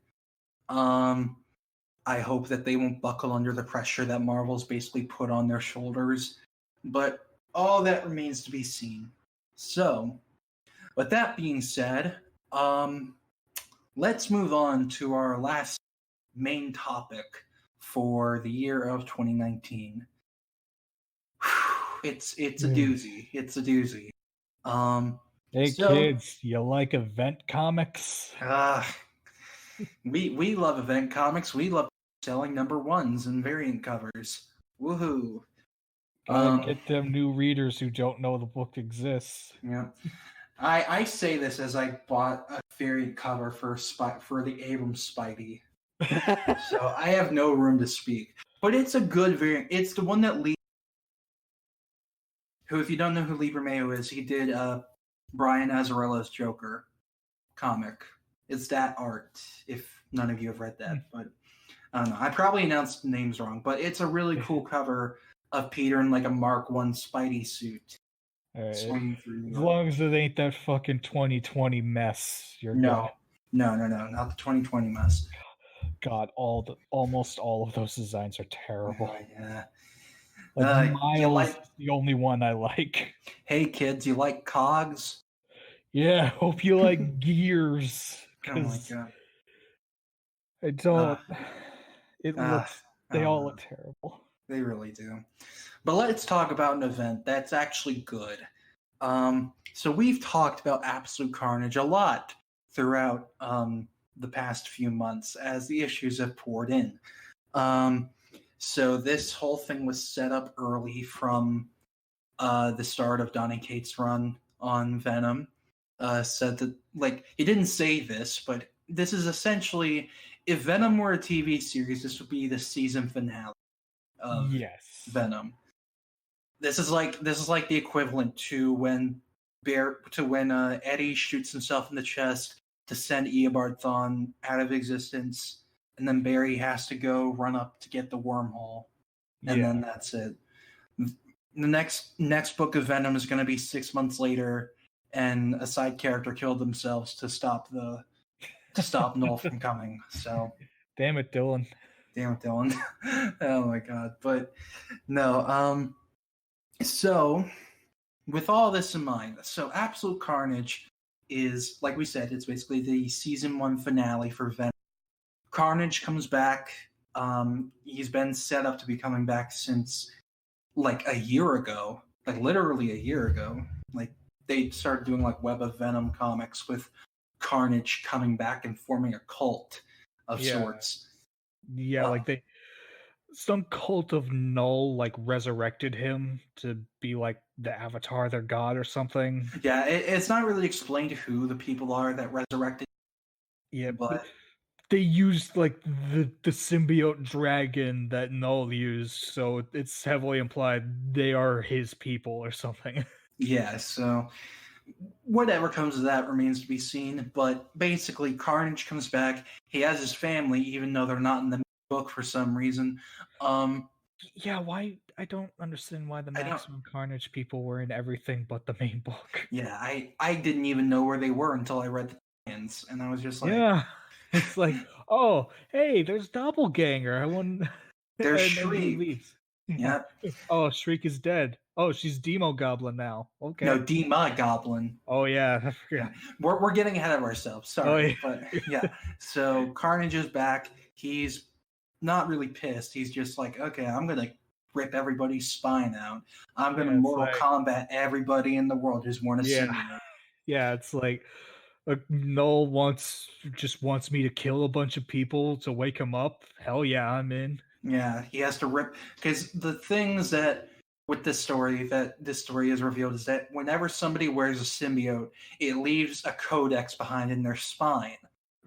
I hope that they won't buckle under the pressure that Marvel's basically put on their shoulders. But all that remains to be seen. So, with that being said, let's move on to our last main topic for the year of 2019. It's a doozy. It's a doozy. Hey kids, you like event comics? We love event comics. We love selling number ones and variant covers. Woohoo! Gotta get them new readers who don't know the book exists. Yeah, I say this as I bought a variant cover for the Abrams Spidey, so I have no room to speak. But it's a good variant. It's the one that who, if you don't know who Lee Bermejo is, he did Brian Azzarello's Joker comic. It's that art, if none of you have read that. But I don't know. I probably announced names wrong, but it's a really cool cover of Peter in like a Mark I Spidey suit. Right. As long as it ain't that fucking 2020 mess, you're good. No, not the 2020 mess. God, almost all of those designs are terrible. Yeah. Like Miles is the only one I like. Hey kids, you like cogs? Yeah, hope you like gears. Oh my god. I don't. It looks. They all look terrible. They really do. But let's talk about an event that's actually good. So we've talked about Absolute Carnage a lot throughout the past few months as the issues have poured in. So this whole thing was set up early from the start of Donny Cates' run on Venom. Said that, like, he didn't say this, but this is essentially, if Venom were a TV series, this would be the season finale of Venom. This is like the equivalent to when Eddie shoots himself in the chest to send Eobard Thawne out of existence, and then Barry has to go run up to get the wormhole, and then that's it. The next book of Venom is going to be 6 months later, and a side character killed themselves to stop Null from coming. So, damn it, Dylan. Oh my god! But no. So, with all this in mind, so Absolute Carnage is, like we said, it's basically the season 1 finale for Venom. Carnage comes back. He's been set up to be coming back since like a year ago, like literally a year ago. Like they started doing like Web of Venom comics with Carnage coming back and forming a cult of sorts. Yeah, like some cult of Null like resurrected him to be like the Avatar, their god or something. Yeah, it's not really explained who the people are that resurrected. Yeah, but they used like the symbiote dragon that Null used, so it's heavily implied they are his people or something. Yeah, so whatever comes of that remains to be seen. But basically, Carnage comes back. He has his family, even though they're not in the book for some reason. Yeah, why? I don't understand why the Maximum Carnage people were in everything but the main book. Yeah, I didn't even know where they were until I read the plans, and I was just like, yeah. It's like, oh, hey, there's Doppelganger. I want. There's Shriek. Yeah. Oh, Shriek is dead. Oh, she's Demo Goblin now. Okay. No, Dema Goblin. Oh yeah. We're getting ahead of ourselves. Sorry, but yeah. So Carnage is back. He's not really pissed. He's just like, okay, I'm gonna rip everybody's spine out. I'm gonna Mortal Kombat everybody in the world who's worn a symbiote. Yeah, it's like Null just wants me to kill a bunch of people to wake him up. Hell yeah, I'm in. Yeah, he has to rip, because the things that with this story that this story is revealed is that whenever somebody wears a symbiote, it leaves a codex behind in their spine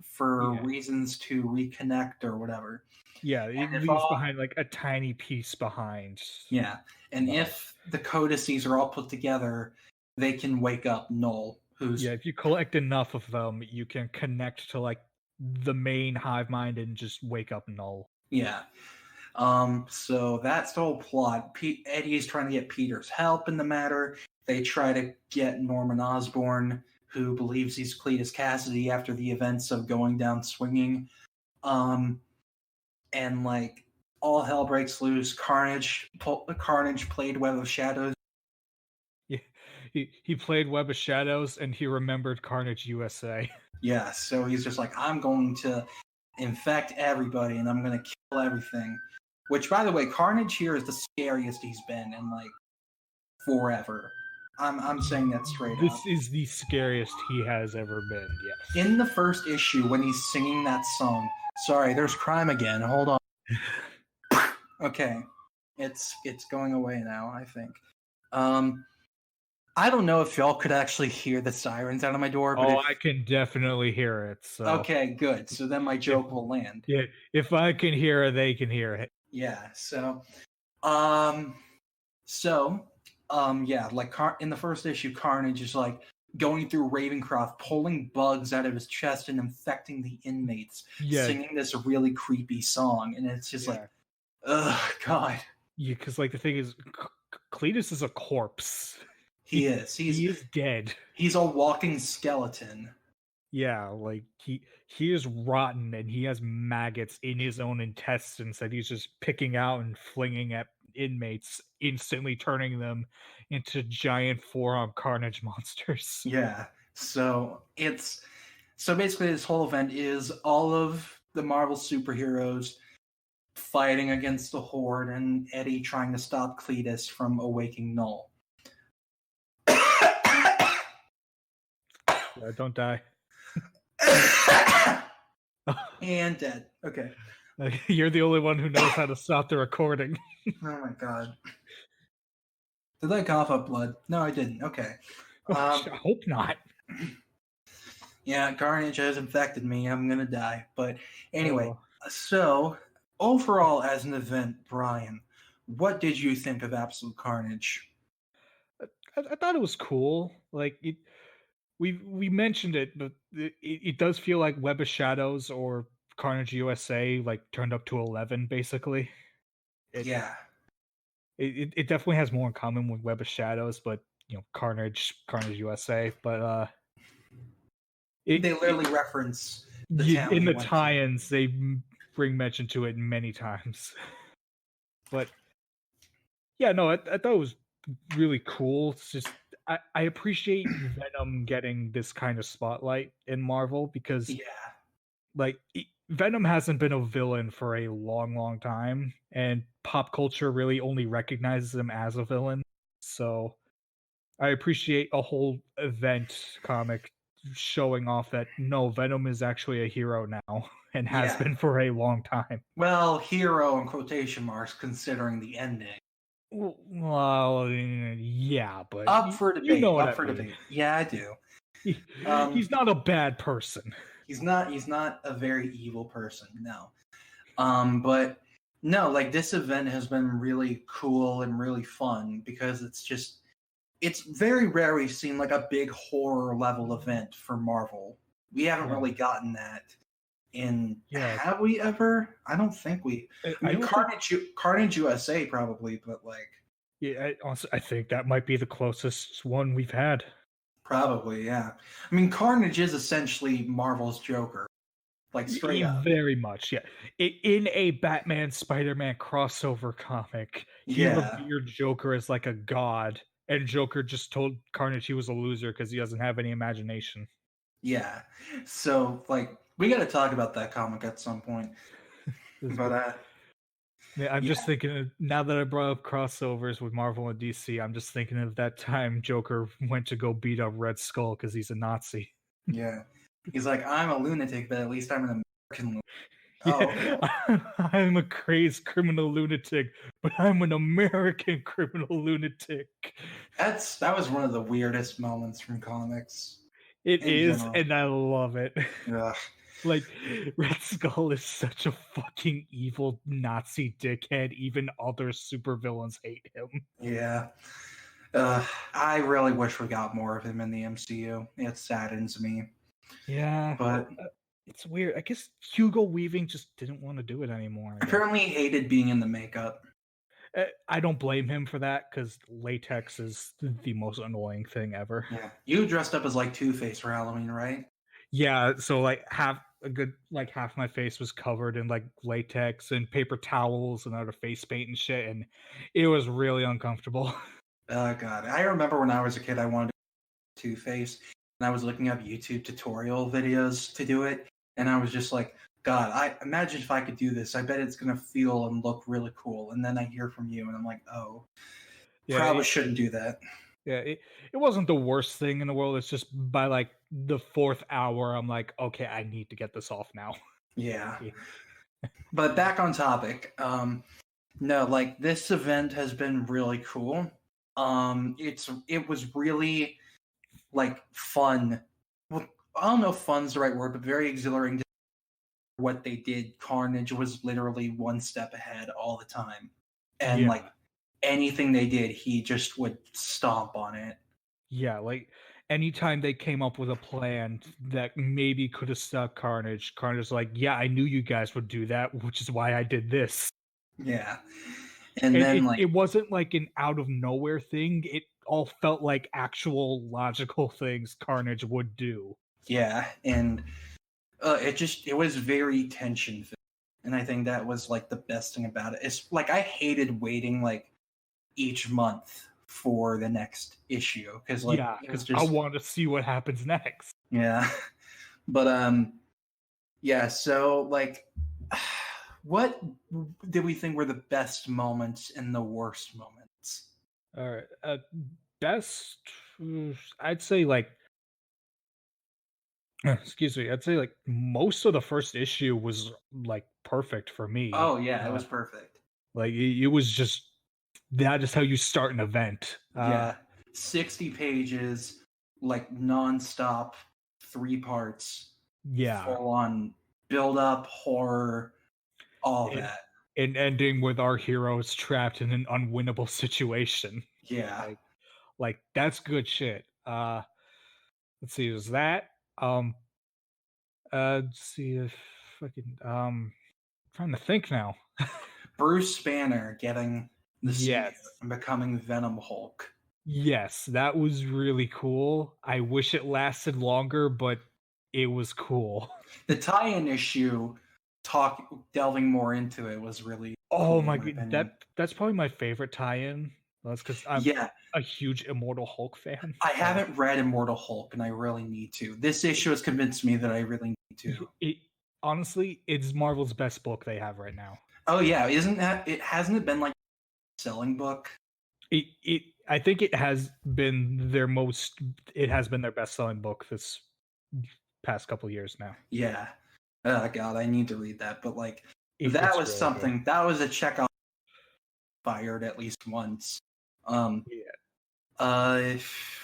for reasons to reconnect or whatever. Yeah, it leaves behind like a tiny piece behind. Yeah, and if the codices are all put together, they can wake up Null. If you collect enough of them, you can connect to like the main hive mind and just wake up Null. Yeah. So that's the whole plot. Eddie is trying to get Peter's help in the matter. They try to get Norman Osborn, who believes he's Cletus Kasady after the events of going down swinging. And like all hell breaks loose. Carnage played Web of Shadows. Yeah, he played Web of Shadows and he remembered Carnage USA. Yeah, so he's just like, I'm going to infect everybody and I'm going to kill everything. Which, by the way, Carnage here is the scariest he's been in like forever. I'm saying that straight up. This is the scariest he has ever been, yes. In the first issue, when he's singing that song, sorry, there's crime again. Hold on. Okay, it's going away now, I think. I don't know if y'all could actually hear the sirens out of my door. But I can definitely hear it. So. Okay, good. So then my joke will land. Yeah, if I can hear it, they can hear it. Yeah. So, like in the first issue, Carnage is like going through Ravencroft, pulling bugs out of his chest and infecting the inmates, singing this really creepy song, and it's just like, ugh, God. Yeah, because like the thing is, Cletus is a corpse. He is. He is dead. He's a walking skeleton. Yeah, like he is rotten and he has maggots in his own intestines that he's just picking out and flinging at inmates, instantly turning them into giant four-arm Carnage monsters. Yeah. So basically this whole event is all of the Marvel superheroes fighting against the Horde and Eddie trying to stop Cletus from awaking Null. Don't die. And dead. Okay. You're the only one who knows how to stop the recording. Oh my god. Did I cough up blood? No, I didn't. Okay. I hope not. Yeah, Carnage has infected me. I'm gonna die. But anyway, so overall as an event, Brian, what did you think of Absolute Carnage? I thought it was cool. Like it. We mentioned it, but it does feel like Web of Shadows or Carnage USA like turned up to 11, basically. It definitely has more in common with Web of Shadows, but Carnage USA. But they literally reference the town in the tie-ins. They bring mention to it many times. But yeah, no, I thought it was really cool. It's just I appreciate Venom getting this kind of spotlight in Marvel because like Venom hasn't been a villain for a long time, and pop culture really only recognizes him as a villain. So I appreciate a whole event comic showing off that no, Venom is actually a hero now and has been for a long time. Well, hero in quotation marks considering the ending. Well, yeah, but up for debate. Debate. Yeah, I do. He's not a bad person. He's not a very evil person. No. But no, like this event has been really cool and really fun because it's very rare we've seen like a big horror level event for Marvel. We haven't really gotten that. Have we ever? I don't think we. I mean, Carnage USA probably, but like. Yeah, I think that might be the closest one we've had. Probably, yeah. I mean, Carnage is essentially Marvel's Joker, like straight up. Very much, yeah. In a Batman Spider-Man crossover comic, he revered Joker as like a god, and Joker just told Carnage he was a loser because he doesn't have any imagination. Yeah, so like. We got to talk about that comic at some point. But I'm just thinking of, now that I brought up crossovers with Marvel and DC, I'm just thinking of that time Joker went to go beat up Red Skull because he's a Nazi. Yeah, he's like, I'm a lunatic, but at least I'm an American lunatic. Oh, I'm a crazed criminal lunatic, but I'm an American criminal lunatic. that was one of the weirdest moments from comics It in is, general. and I love it. Ugh. Like, Red Skull is such a fucking evil Nazi dickhead. Even other supervillains hate him. Yeah. I really wish we got more of him in the MCU. It saddens me. Yeah, But it's weird. I guess Hugo Weaving just didn't want to do it anymore. apparently he hated being in the makeup. I don't blame him for that because latex is the most annoying thing ever. Yeah. You dressed up as like Two-Face for Halloween, right? Yeah, so like half my face was covered in like latex and paper towels and other face paint and shit, and it was really uncomfortable. Oh god. I remember when I was a kid I wanted to Two-Face and I was looking up YouTube tutorial videos to do it, and I was just like, God, I imagine if I could do this, I bet it's gonna feel and look really cool. And then I hear from you and I'm like, oh, probably shouldn't do that. Yeah, it wasn't the worst thing in the world. It's just by like the fourth hour, I'm like, okay, I need to get this off now. Yeah. But back on topic. No, like this event has been really cool. It was really like fun. Well, I don't know if fun's the right word, but very exhilarating. What they did, Carnage was literally one step ahead all the time, and like anything they did, he just would stomp on it. Yeah, like anytime they came up with a plan that maybe could have stuck Carnage, Carnage's like, yeah, I knew you guys would do that, which is why I did this. Yeah. And then it wasn't like an out of nowhere thing. It all felt like actual logical things Carnage would do. Yeah, and it was very tension filled. And I think that was like the best thing about it. It's like I hated waiting like each month for the next issue because like I want to see what happens next. Yeah. But yeah, so like what did we think were the best moments and the worst moments? All right. Best I'd say like excuse me, I'd say like most of the first issue was like perfect for me. Oh yeah, it was perfect. Like it was just that is how you start an event. Yeah. 60 pages, like nonstop, 3 parts. Yeah. Full on build up, horror, all that. And ending with our heroes trapped in an unwinnable situation. Yeah. Like that's good shit. Let's see, was that? Let's see if fucking trying to think now. Bruce Banner getting the suit Yes. and becoming Venom Hulk. Yes, that was really cool. I wish it lasted longer, but it was cool. The tie-in issue, delving more into it, was really cool, my god, that's probably my favorite tie-in. That's because I'm a huge Immortal Hulk fan. I haven't read Immortal Hulk, and I really need to. This issue has convinced me that I really need to. Honestly, it's Marvel's best book they have right now. Oh yeah, isn't that? Hasn't it been like a selling book? I think it has been their most. It has been their best-selling book this past couple years now. Yeah. Oh god, I need to read that. But like that was really something. Good. That was a check off fired at least once. What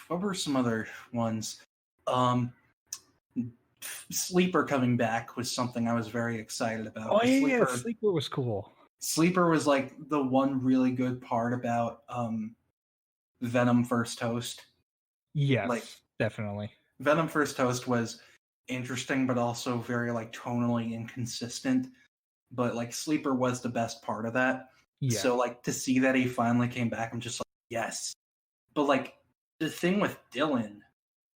were some other ones? Sleeper coming back was something I was very excited about. Oh yeah, Sleeper was cool. Sleeper was like the one really good part about Venom First Host. Yes, like definitely. Venom First Host was interesting, but also very like tonally inconsistent. But like Sleeper was the best part of that. Yeah. So like to see that he finally came back, I'm just like, yes. But like the thing with Dylan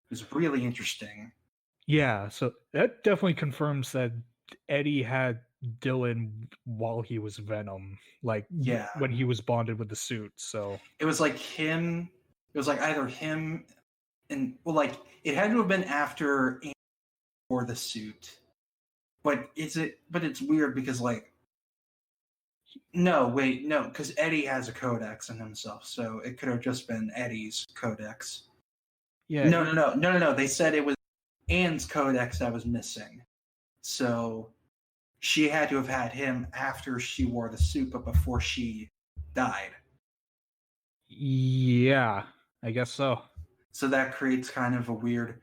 was really interesting. Yeah, so that definitely confirms that Eddie had Dylan while he was Venom, like when he was bonded with the suit. So it was like him. It was like either him and well, like it had to have been after or the suit. But it's weird because like no, because Eddie has a codex in himself, so it could have just been Eddie's codex. Yeah. No. They said it was Anne's codex that was missing. So she had to have had him after she wore the suit, but before she died. Yeah, I guess so. So that creates kind of a weird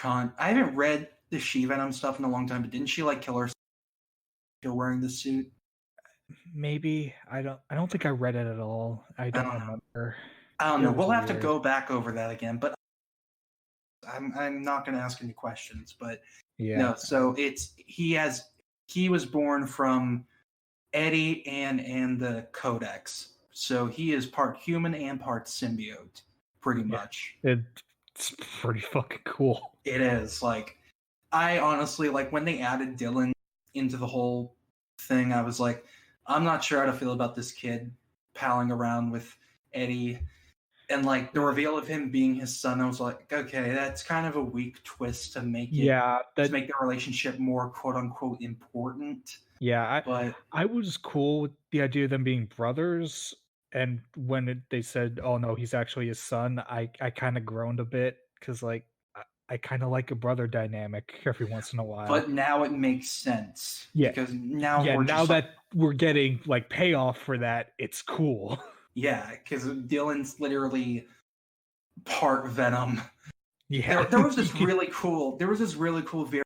I haven't read the She-Venom stuff in a long time, but didn't she like kill herself after wearing the suit? Maybe I don't think I read it at all. I don't remember. I don't It know. was We'll have to weird. go back over that again, but I'm not going to ask any questions. But Yeah. no, so he was born from Eddie and the Codex, so he is part human and part symbiote, pretty much. It's pretty fucking cool. It is. Like, I honestly, like, when they added Dylan into the whole thing, I was like, I'm not sure how to feel about this kid palling around with Eddie. And, like, the reveal of him being his son, I was like, okay, that's kind of a weak twist to make it, to make the relationship more quote-unquote important. Yeah, But I was cool with the idea of them being brothers, and when they said, "Oh no, he's actually his son," I kind of groaned a bit because like I kind of like a brother dynamic every once in a while. But now it makes sense. Yeah, because now that we're getting like payoff for that, it's cool. Yeah, because Dylan's literally part Venom. Yeah, there was this really cool variant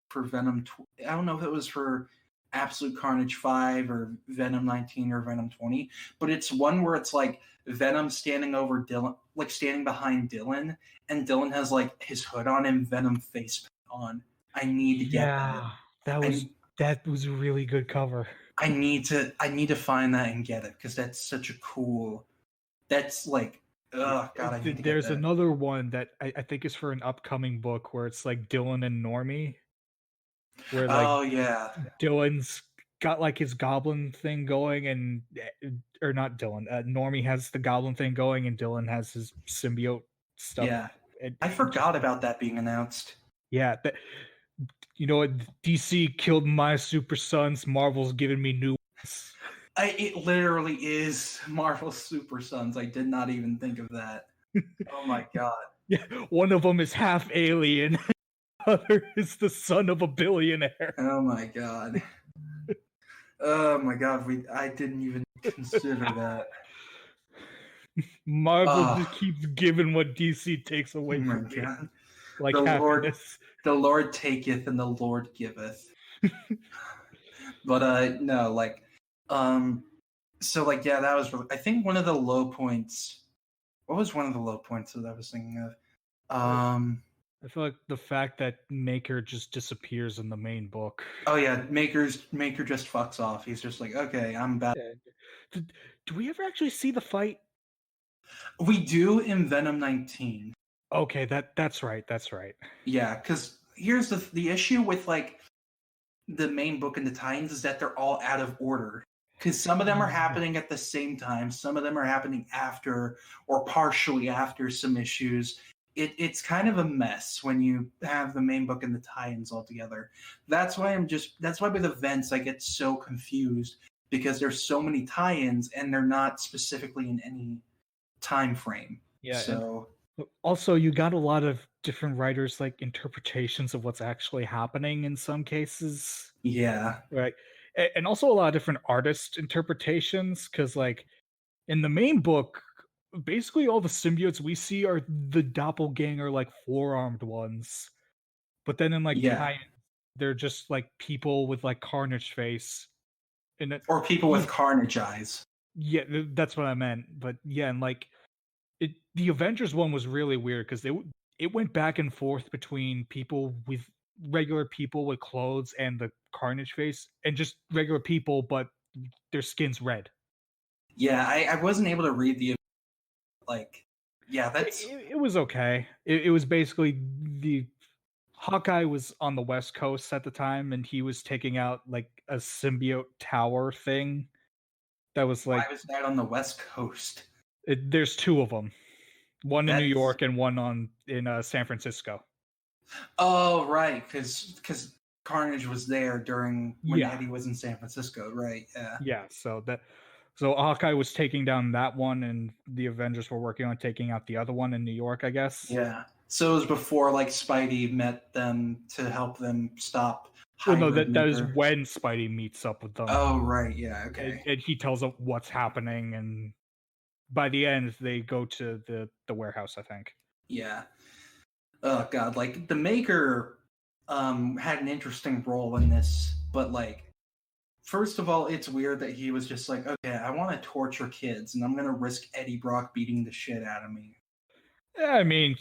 for Venom. I don't know if it was for Absolute Carnage 5 or Venom 19 or Venom 20, but it's one where it's like Venom standing over Dylan, like standing behind Dylan, and Dylan has like his hood on and Venom face on. I need to get that. That was a really good cover. I need to find that and get it because that's such a cool. That's like, oh god, I need to There's get that. another one that I think is for an upcoming book where it's like Dylan and Normie. Where like Dylan's got like his goblin thing going, and or not Dylan, Normie has the goblin thing going, and Dylan has his symbiote stuff. Yeah, I forgot about that being announced. Yeah, you know what? DC killed my Super Sons. Marvel's giving me new ones. It literally is Marvel's Super Sons. I did not even think of that. Oh my god. Yeah, one of them is half alien. The other is the son of a billionaire. Oh my god. Oh my god. I didn't even consider that. Marvel just keeps giving what DC takes away from me. God. Like the Lord taketh and the Lord giveth. But no, like so like yeah, that was really, I think one of the low points. What was one of the low points that I was thinking of? I feel like the fact that Maker just disappears in the main book. Oh yeah, Maker just fucks off. He's just like, okay, I'm back. Do we ever actually see the fight? We do in Venom 19. Okay, that's right. Yeah, because here's the issue with like the main book and the tie-ins is that they're all out of order. Because some of them are happening at the same time, some of them are happening after or partially after some issues. It's kind of a mess when you have the main book and the tie-ins all together. That's why with events I get so confused because there's so many tie-ins and they're not specifically in any time frame. Yeah. So also you got a lot of different writers like interpretations of what's actually happening in some cases. Yeah. Right. And also a lot of different artist interpretations, because like in the main book, basically all the symbiotes we see are the doppelganger, like four-armed ones. But then in like they're just like people with like Carnage face. Or people with Carnage eyes. Yeah, that's what I meant. But yeah, and like the Avengers one was really weird because it went back and forth between people with regular people with clothes and the Carnage face, and just regular people, but their skin's red. Yeah, I wasn't able to read the like. Yeah, that's it was okay. It was basically the Hawkeye was on the West Coast at the time, and he was taking out like a symbiote tower thing. That was like, why was that on the West Coast? There's two of them, one in New York and one in San Francisco. Oh right, because Carnage was there during when Eddie was in San Francisco, right? Yeah. Yeah. So Hawkeye was taking down that one, and the Avengers were working on taking out the other one in New York, I guess. Yeah. So it was before like Spidey met them to help them stop Well, no, hybrid that is maker. when Spidey meets up with them, Oh, right. Yeah. Okay. and he tells them what's happening, and by the end, they go to the warehouse, I think. Yeah. Oh God, like the maker had an interesting role in this, but like first of all, it's weird that he was just like, okay, I want to torture kids, and I'm gonna risk Eddie Brock beating the shit out of me. I mean,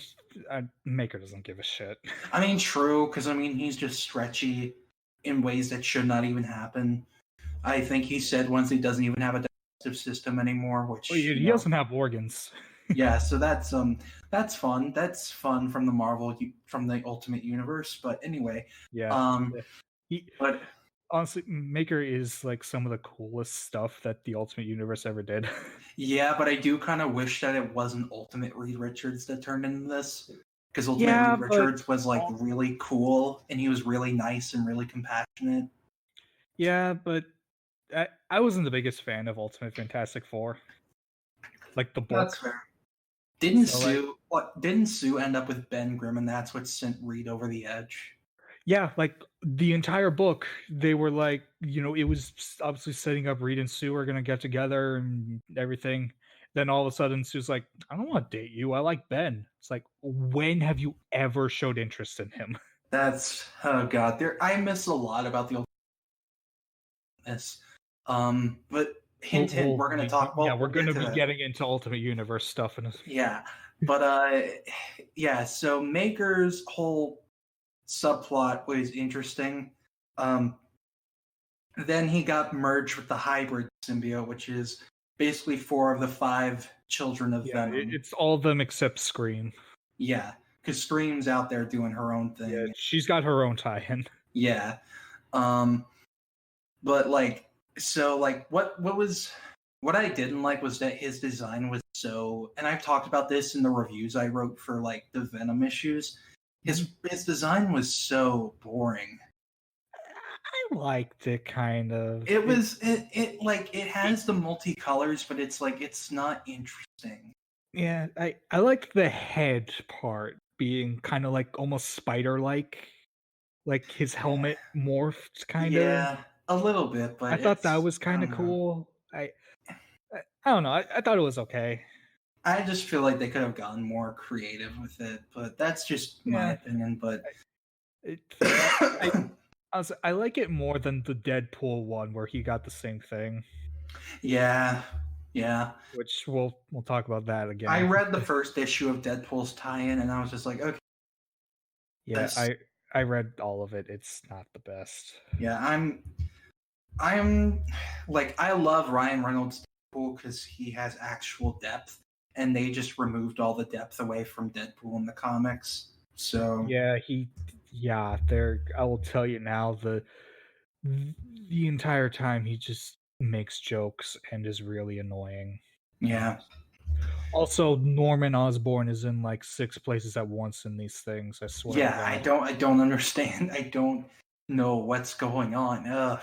Maker doesn't give a shit. I mean, true, because I mean he's just stretchy in ways that should not even happen. I think he said once he doesn't even have a digestive system anymore, which Well, he doesn't have organs. yeah, so that's fun. That's fun from the Ultimate Universe. But anyway, Yeah, he but honestly, Maker is like some of the coolest stuff that the Ultimate Universe ever did. yeah, but I do kind of wish that it wasn't Ultimate Reed Richards that turned into this, because Ultimate Yeah, Reed but Richards was like really cool and he was really nice and really compassionate. yeah, but I wasn't the biggest fan of Ultimate Fantastic Four, like the That's book. fair. Didn't So, like, Didn't Sue end up with Ben Grimm, and that's what sent Reed over the edge? yeah, like the entire book, they were like, it was obviously setting up Reed and Sue are gonna get together and everything. Then all of a sudden, Sue's like, I don't want to date you. I like Ben. It's like, when have you ever showed interest in him? That's oh god. I miss a lot about the Ultimate. But hint, hint. We're gonna talk. Yeah, Well, we're we'll going get to to be that. getting into Ultimate Universe stuff in a... Yeah, but yeah. So Maker's whole subplot was interesting. Um, then he got merged with the hybrid symbiote, which is basically 4 of the 5 children of Yeah, Venom. it's all of them except Scream. Yeah, because Scream's out there doing her own Yeah, thing. she's got her own tie-in. Yeah, but like, so like, what I didn't like was that his design was so, and I've talked about this in the reviews I wrote for like the Venom issues. His design was so boring. I liked it kind of. It like it has the multicolors, but it's like it's not interesting. Yeah, I like the head part being kind of like almost spider-like, like his helmet morphed kind of. Yeah, a little bit, I but thought that it's was I kind of don't know. cool. I don't know. I thought it was okay. I just feel like they could have gotten more creative with it, but that's just my Yeah, opinion. But fair. I like it more than the Deadpool one where he got the same thing. yeah, yeah. Which we'll talk about that again. I read the first issue of Deadpool's tie-in, and I was just like, okay. Yeah, I read all of it. It's not the best. Yeah, I'm like I love Ryan Reynolds' Deadpool because he has actual depth, and they just removed all the depth away from Deadpool in the comics. So Yeah, there. I will tell you now, the entire time he just makes jokes and is really annoying. yeah, Also, Norman Osborn is in like 6 places at once in these things. I swear to yeah. God. I don't understand. I don't know what's going on.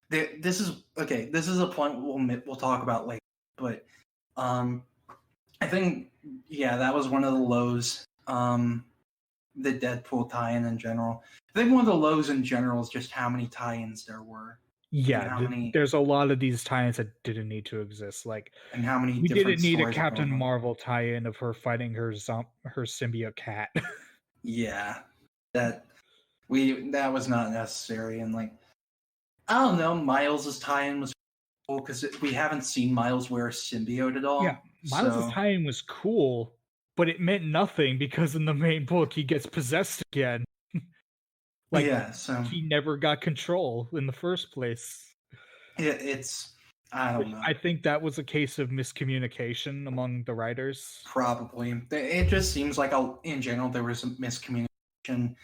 This is okay. This is a point we'll talk about later. But I think yeah, that was one of the lows. The Deadpool tie-in in general. I think one of the lows in general is just how many tie-ins there were. Yeah, there's a lot of these tie-ins that didn't need to exist. Like, and how many we different didn't need a stories Captain Marvel tie-in of her fighting her symbiote cat. Yeah, that was not necessary. And like, I don't know, Miles's tie-in was cool because we haven't seen Miles wear a symbiote at all. Yeah, Miles' tie-in was cool, but it meant nothing because in the main book he gets possessed again. Like, yeah, so he never got control in the first place. It's I don't know. I think that was a case of miscommunication among the writers. Probably. It just seems like in general there was a miscommunication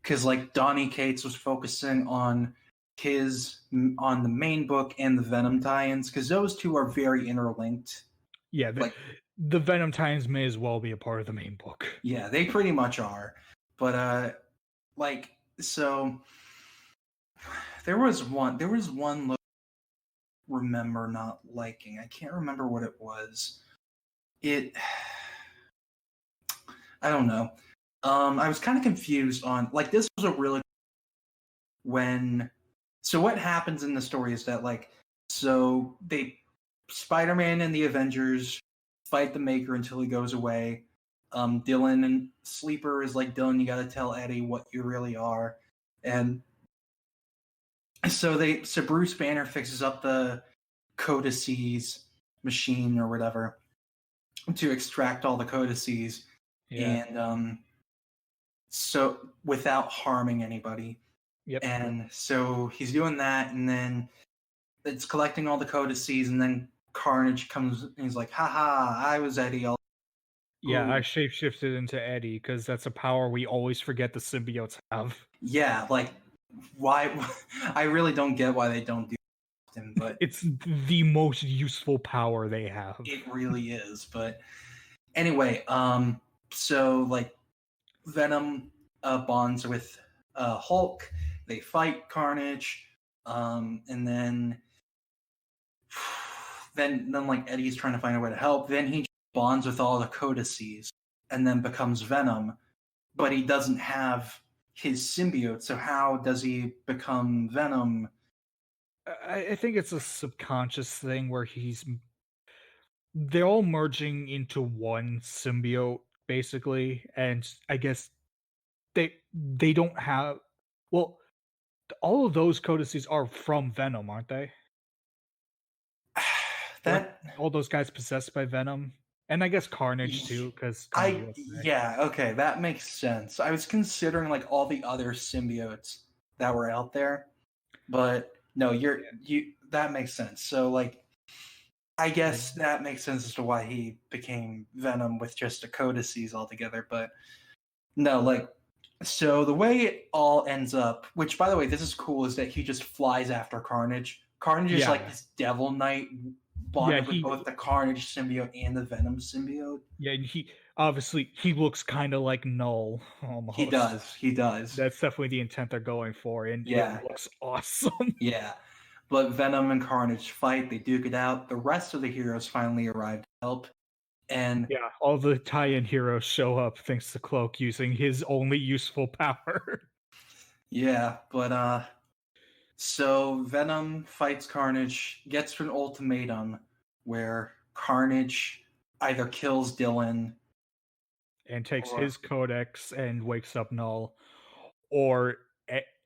because like Donny Cates was focusing on the main book and the Venom tie-ins because those two are very interlinked. Yeah, the Venom tie-ins may as well be a part of the main book. Yeah, they pretty much are. But like so there was one remember not liking. I can't remember what it was. I don't know. I was kind of confused on like this was a really So what happens in the story is that Spider-Man and the Avengers fight the Maker until he goes away. Dylan and Sleeper is like, Dylan, you got to tell Eddie what you really are, and so Bruce Banner fixes up the codices machine or whatever to extract all the codices, and so without harming anybody. Yep. And so he's doing that, and then it's collecting all the codices, and then Carnage comes and he's like, haha, I was Eddie. Yeah, I shapeshifted into Eddie because that's a power we always forget the symbiotes have. Yeah, like, why? I really don't get why they don't do it, but it's the most useful power they have. It really is. But anyway, so like Venom bonds with Hulk. They fight Carnage, and then like Eddie's trying to find a way to help. Then he bonds with all the codices and then becomes Venom, but he doesn't have his symbiote. So how does he become Venom? I think it's a subconscious thing where they're all merging into one symbiote basically, and I guess they don't have, well, all of those codices are from Venom, aren't they? All those guys possessed by Venom, and I guess Carnage too, because okay, that makes sense. I was considering like all the other symbiotes that were out there, but no, that makes sense. So like, I guess that makes sense as to why he became Venom with just the codices altogether. But no, like, so the way it all ends up, which by the way, this is cool, is that he just flies after Carnage. Carnage is like this Devil Knight bonded with both the Carnage symbiote and the Venom symbiote. Yeah, and he looks kind of like Null almost. He does. That's definitely the intent they're going for, and it looks awesome. Yeah. But Venom and Carnage fight, they duke it out. The rest of the heroes finally arrive to help. And yeah, all the tie-in heroes show up thanks to Cloak using his only useful power. Yeah, but so Venom fights Carnage, gets an ultimatum where Carnage either kills Dylan and takes his codex and wakes up Null, or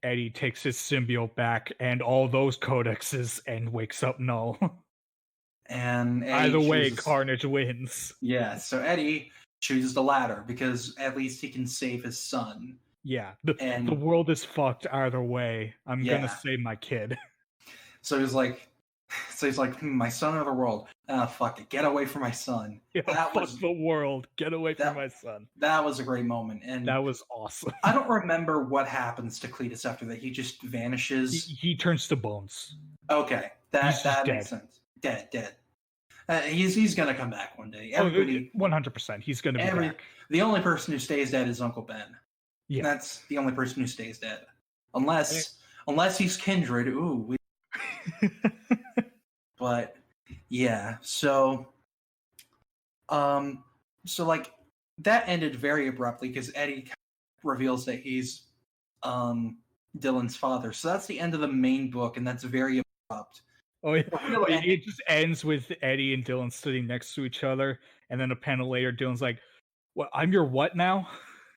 Eddie takes his symbiote back and all those codexes and wakes up Null. And either way, Carnage wins. Yeah, so Eddie chooses the latter because at least he can save his son. Yeah, the world is fucked either way. I'm gonna save my kid. So he's like, my son or the world? Fuck it, get away from my son. Yeah, fuck the world, get away from my son. That was a great moment, and that was awesome. I don't remember what happens to Cletus after that. He just vanishes. He turns to bones. Okay, that makes sense. Dead. He's gonna come back one day. Everybody, 100%. He's gonna be back. The only person who stays dead is Uncle Ben. Yeah, that's the only person who stays dead, unless he's Kindred. Ooh. But yeah, so like that ended very abruptly because Eddie reveals that he's Dylan's father. So that's the end of the main book, and that's very abrupt. Oh yeah, it just ends with Eddie and Dylan sitting next to each other, and then a panel later, Dylan's like, "What? I'm your what now?"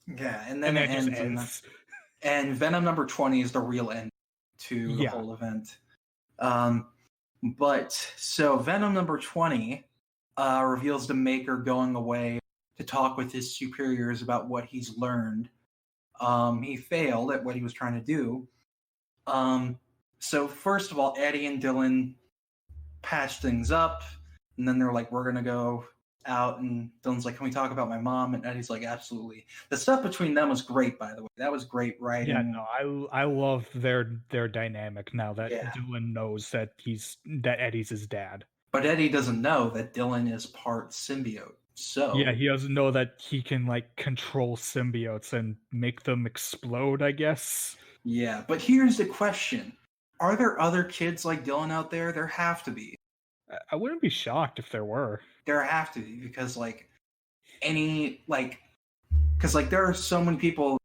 Yeah, and then it ends. And Venom number 20 is the real end to the whole event. But so Venom number 20 reveals the Maker going away to talk with his superiors about what he's learned. He failed at what he was trying to do. So first of all, Eddie and Dylan patch things up, and then they're like, we're going to go out, and Dylan's like, can we talk about my mom? And Eddie's like, absolutely. The stuff between them was great, by the way. That was great writing. Yeah, no, I love their dynamic now that Dylan knows that Eddie's his dad. But Eddie doesn't know that Dylan is part symbiote. So yeah, he doesn't know that he can like control symbiotes and make them explode, I guess. Yeah, but here's the question. Are there other kids like Dylan out there? There have to be. I wouldn't be shocked if there were. There have to be, because there are so many people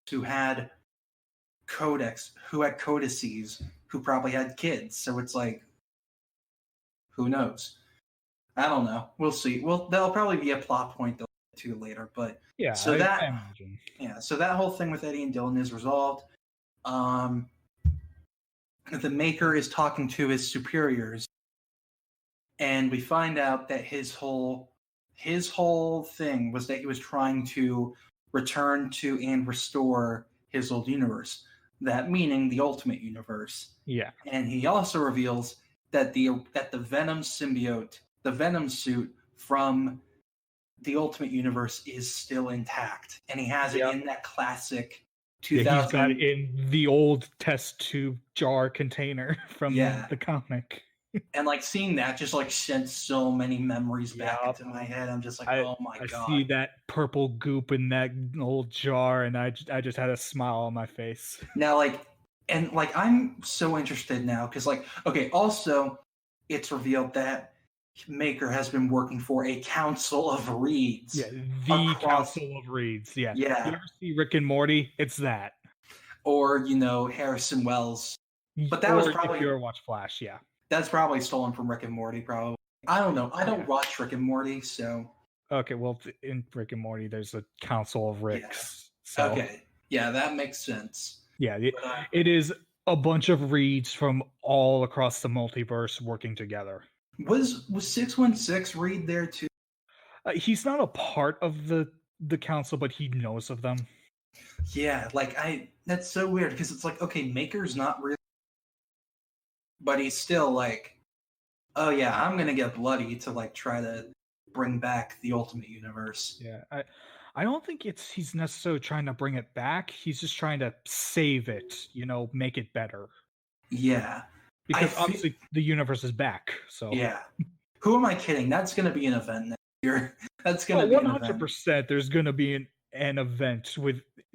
who had codex, who had codices, who probably had kids. So it's like, who knows? I don't know. We'll see. Well, there'll probably be a plot point they'll get to later. But Yeah, so I that imagine. yeah, so that whole thing with Eddie and Dylan is resolved. The Maker is talking to his superiors, and we find out that his whole thing was that he was trying to return to and restore his old universe, that meaning the Ultimate Universe. Yeah. And he also reveals that the Venom symbiote, the Venom suit from the Ultimate Universe, is still intact, and he has it in that classic 2000. Yeah, he's got it in the old test tube jar container from the comic. And like seeing that just like sent so many memories back into my head. I'm just like, oh my god! I see that purple goop in that old jar, and I just had a smile on my face. Now, I'm so interested now because, okay, also it's revealed that Maker has been working for a Council of Reeds. Yeah, the Council of Reeds. Yeah. You ever see Rick and Morty? It's that. Or Harrison Wells. But that was probably, if you ever watch Flash, yeah. That's probably stolen from Rick and Morty, probably. I don't know. I don't watch Rick and Morty, so. Okay, well, in Rick and Morty, there's a Council of Ricks. Yeah. So. Okay, yeah, that makes sense. Yeah, it is a bunch of Reeds from all across the multiverse working together. Was 616 Reed there too? He's not a part of the council, but he knows of them. Yeah, that's so weird because it's like, okay, Maker's not really, but he's still like, oh yeah, I'm gonna get bloody to try to bring back the Ultimate Universe. Yeah, I don't think he's necessarily trying to bring it back. He's just trying to save it, make it better. Yeah. Because obviously the universe is back, so. Yeah. Who am I kidding? That's going to be an event next year. That's going to be 100%. There's going to be an event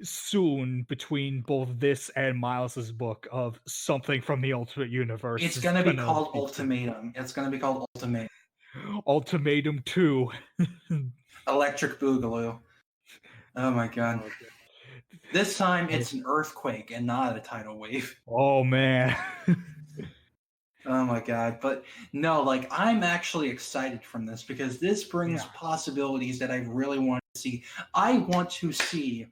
soon between both this and Miles's book of something from the Ultimate Universe. It's going to be called Ultimatum. It's going to be called Ultimatum. Ultimatum 2. Electric Boogaloo. Oh my god. This time it's an earthquake and not a tidal wave. Oh man. Oh my god. But no, I'm actually excited from this because this brings possibilities that I really want to see. I want to see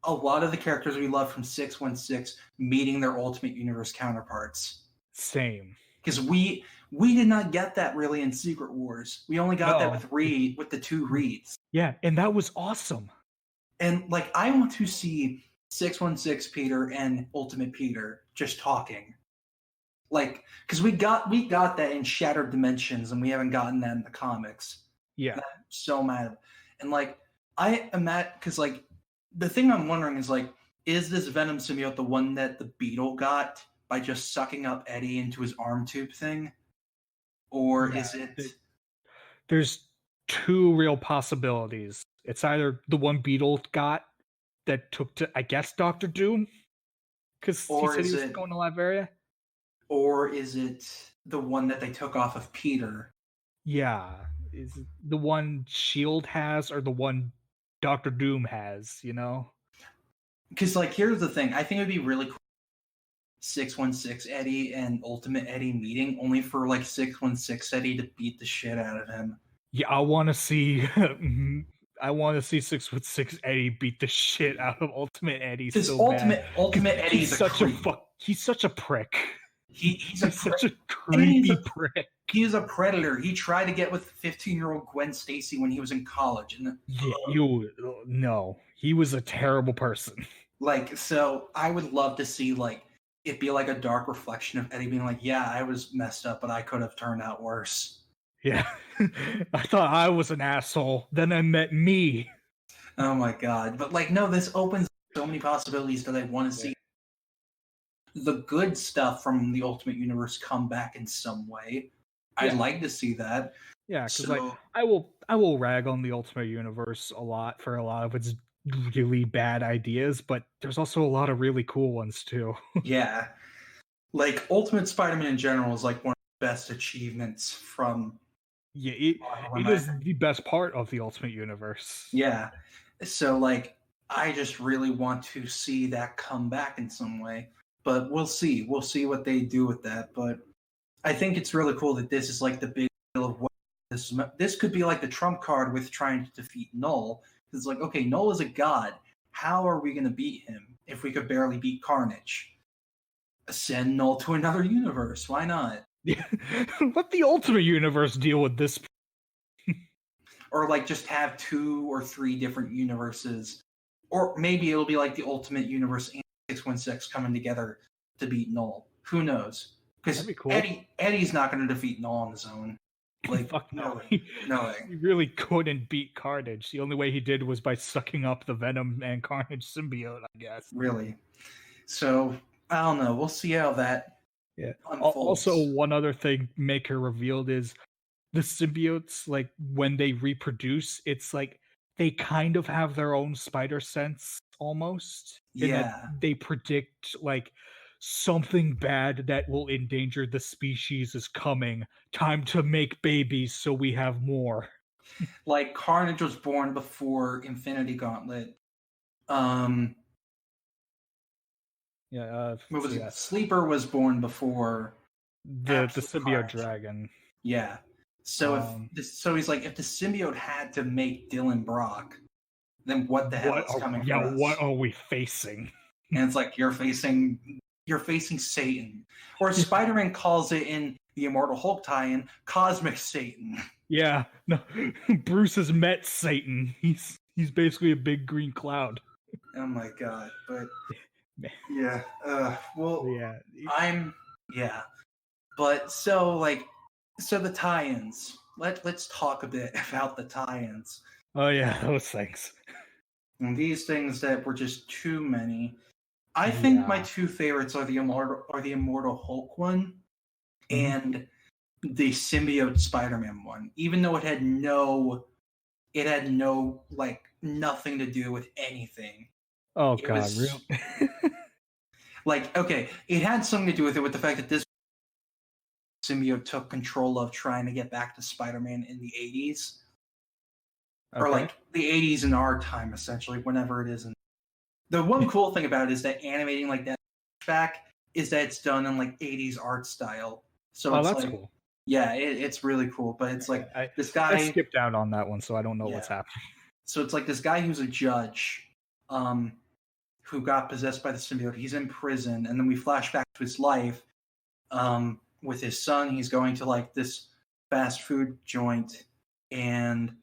a lot of the characters we love from 616 meeting their Ultimate Universe counterparts. Same. Because we did not get that really in Secret Wars. We only got that with the two Reeds. Yeah, and that was awesome. And I want to see 616 Peter and Ultimate Peter just talking. Because we got that in Shattered Dimensions, and we haven't gotten that in the comics. Yeah. And I'm so mad. And I am at, because the thing I'm wondering is this Venom symbiote the one that the Beetle got by just sucking up Eddie into his arm tube thing? Or is it... There's two real possibilities. It's either the one Beetle got that took to, I guess, Dr. Doom, because he said he was going to Latveria. Or is it the one that they took off of Peter? Yeah. Is it the one S.H.I.E.L.D. has or the one Dr. Doom has, Because, here's the thing. I think it would be really cool 616 Eddie and Ultimate Eddie meeting, only for, 616 Eddie to beat the shit out of him. Yeah, I want to see... I want to see 616 Eddie beat the shit out of Ultimate Eddie. Ultimate Eddie's he's such a prick. He's such a creepy prick. He is a predator. He tried to get with 15-year-old Gwen Stacy when he was in college. And no, he was a terrible person. So I would love to see it be a dark reflection of Eddie being yeah, I was messed up, but I could have turned out worse. Yeah. I thought I was an asshole. Then I met me. Oh my god. But no, this opens so many possibilities that I want to see the good stuff from the Ultimate Universe come back in some way. Yeah. I'd like to see that. Yeah, because I will rag on the Ultimate Universe a lot for a lot of its really bad ideas, but there's also a lot of really cool ones too. Yeah. Ultimate Spider-Man in general is one of the best achievements from... Yeah, it is the best part of the Ultimate Universe. Yeah. So, I just really want to see that come back in some way. But we'll see. We'll see what they do with that. But I think it's really cool that this is like the big deal of what this could be like the trump card with trying to defeat Null. It's like, okay, Null is a god. How are we going to beat him if we could barely beat Carnage? Send Null to another universe. Why not? Let the Ultimate Universe deal with this. Or like just have 2 or 3 different universes. Or maybe it'll be like the Ultimate Universe and 616 coming together to beat Null. Who knows? Because Cool. Eddie's not going to defeat Null on his own. Like, fuck no. No way. He really couldn't beat Carnage. The only way he did was by sucking up the Venom and Carnage symbiote, I guess. Really. So, I don't know. We'll see how that unfolds. Also, one other thing Maker revealed is the symbiotes, like, when they reproduce, it's like they kind of have their own spider sense, almost. Yeah. They predict, like, something bad that will endanger the species is coming. Time to make babies so we have more. Like Carnage was born before Infinity Gauntlet. Yeah. What was it? Sleeper was born before the symbiote dragon. Yeah. So so he's like, if the symbiote had to make Dylan Brock, then what the hell is coming for us? What are we facing? And it's like, you're facing Satan. Or Spider-Man calls it in the Immortal Hulk tie-in, Cosmic Satan. Yeah, no, Bruce has met Satan. He's basically a big green cloud. Oh my god! But yeah, But so the tie-ins. Let's talk a bit about the tie-ins. Oh yeah, those things. And these things that were just too many. I think my 2 favorites are the Immortal Hulk one and the symbiote Spider-Man one. Even though it had no like nothing to do with anything. Oh god, real. Like, okay, it had something to do with the fact that this symbiote took control of trying to get back to Spider-Man in the 80s. Okay. Or like the 80s in our time, essentially, whenever it is. The one cool thing about it is that animating like that back is that it's done in like 80s art style. So it's that's like, cool. Yeah, it's really cool. But it's like this guy. I skipped out on that one, so I don't know what's happening. So it's like this guy who's a judge, who got possessed by the symbiote. He's in prison, and then we flash back to his life, with his son. He's going to like this fast food joint, and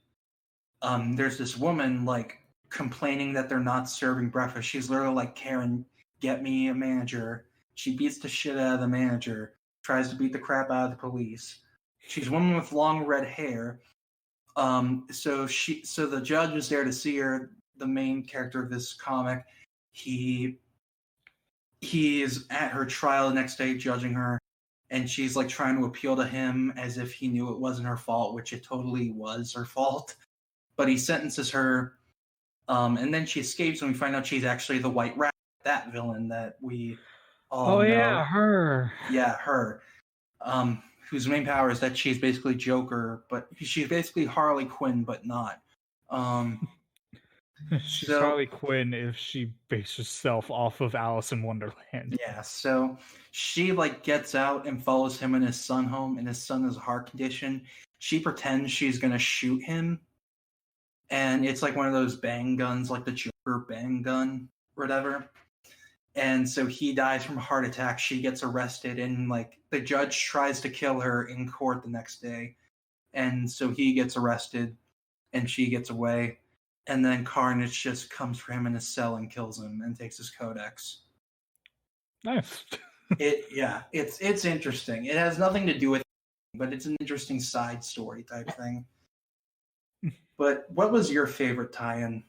there's this woman like complaining that they're not serving breakfast. She's literally like, Karen, get me a manager. She beats the shit out of the manager, tries to beat the crap out of the police. She's a woman with long red hair. So the judge is there to see her. The main character of this comic, he is at her trial the next day judging her, and she's like trying to appeal to him as if he knew it wasn't her fault, which it totally was her fault. But he sentences her, and then she escapes, and we find out she's actually the White Rat, that villain that we all know. Yeah, her. Yeah, her. Whose main power is that she's basically Joker, but she's basically Harley Quinn, but not. She's Harley Quinn if she based herself off of Alice in Wonderland. Yeah, so she like gets out and follows him and his son home, and his son has a heart condition. She pretends she's gonna shoot him, and it's like one of those bang guns, like the Joker bang gun, whatever. And so he dies from a heart attack. She gets arrested, and like the judge tries to kill her in court the next day. And so he gets arrested, and she gets away. And then Carnage just comes for him in his cell and kills him and takes his codex. Nice. It's interesting. It has nothing to do with it, but it's an interesting side story type thing. But what was your favorite tie-in?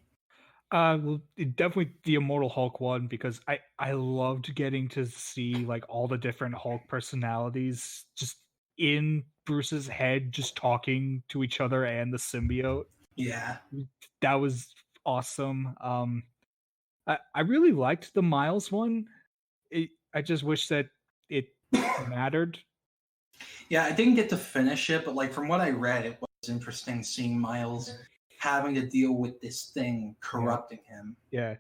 Well, definitely the Immortal Hulk one, because I loved getting to see like all the different Hulk personalities just in Bruce's head, just talking to each other and the symbiote. Yeah, that was awesome. I really liked the Miles one. I just wish that it mattered. Yeah, I didn't get to finish it, but like from what I read, it was interesting seeing Miles having to deal with this thing corrupting him. Yeah.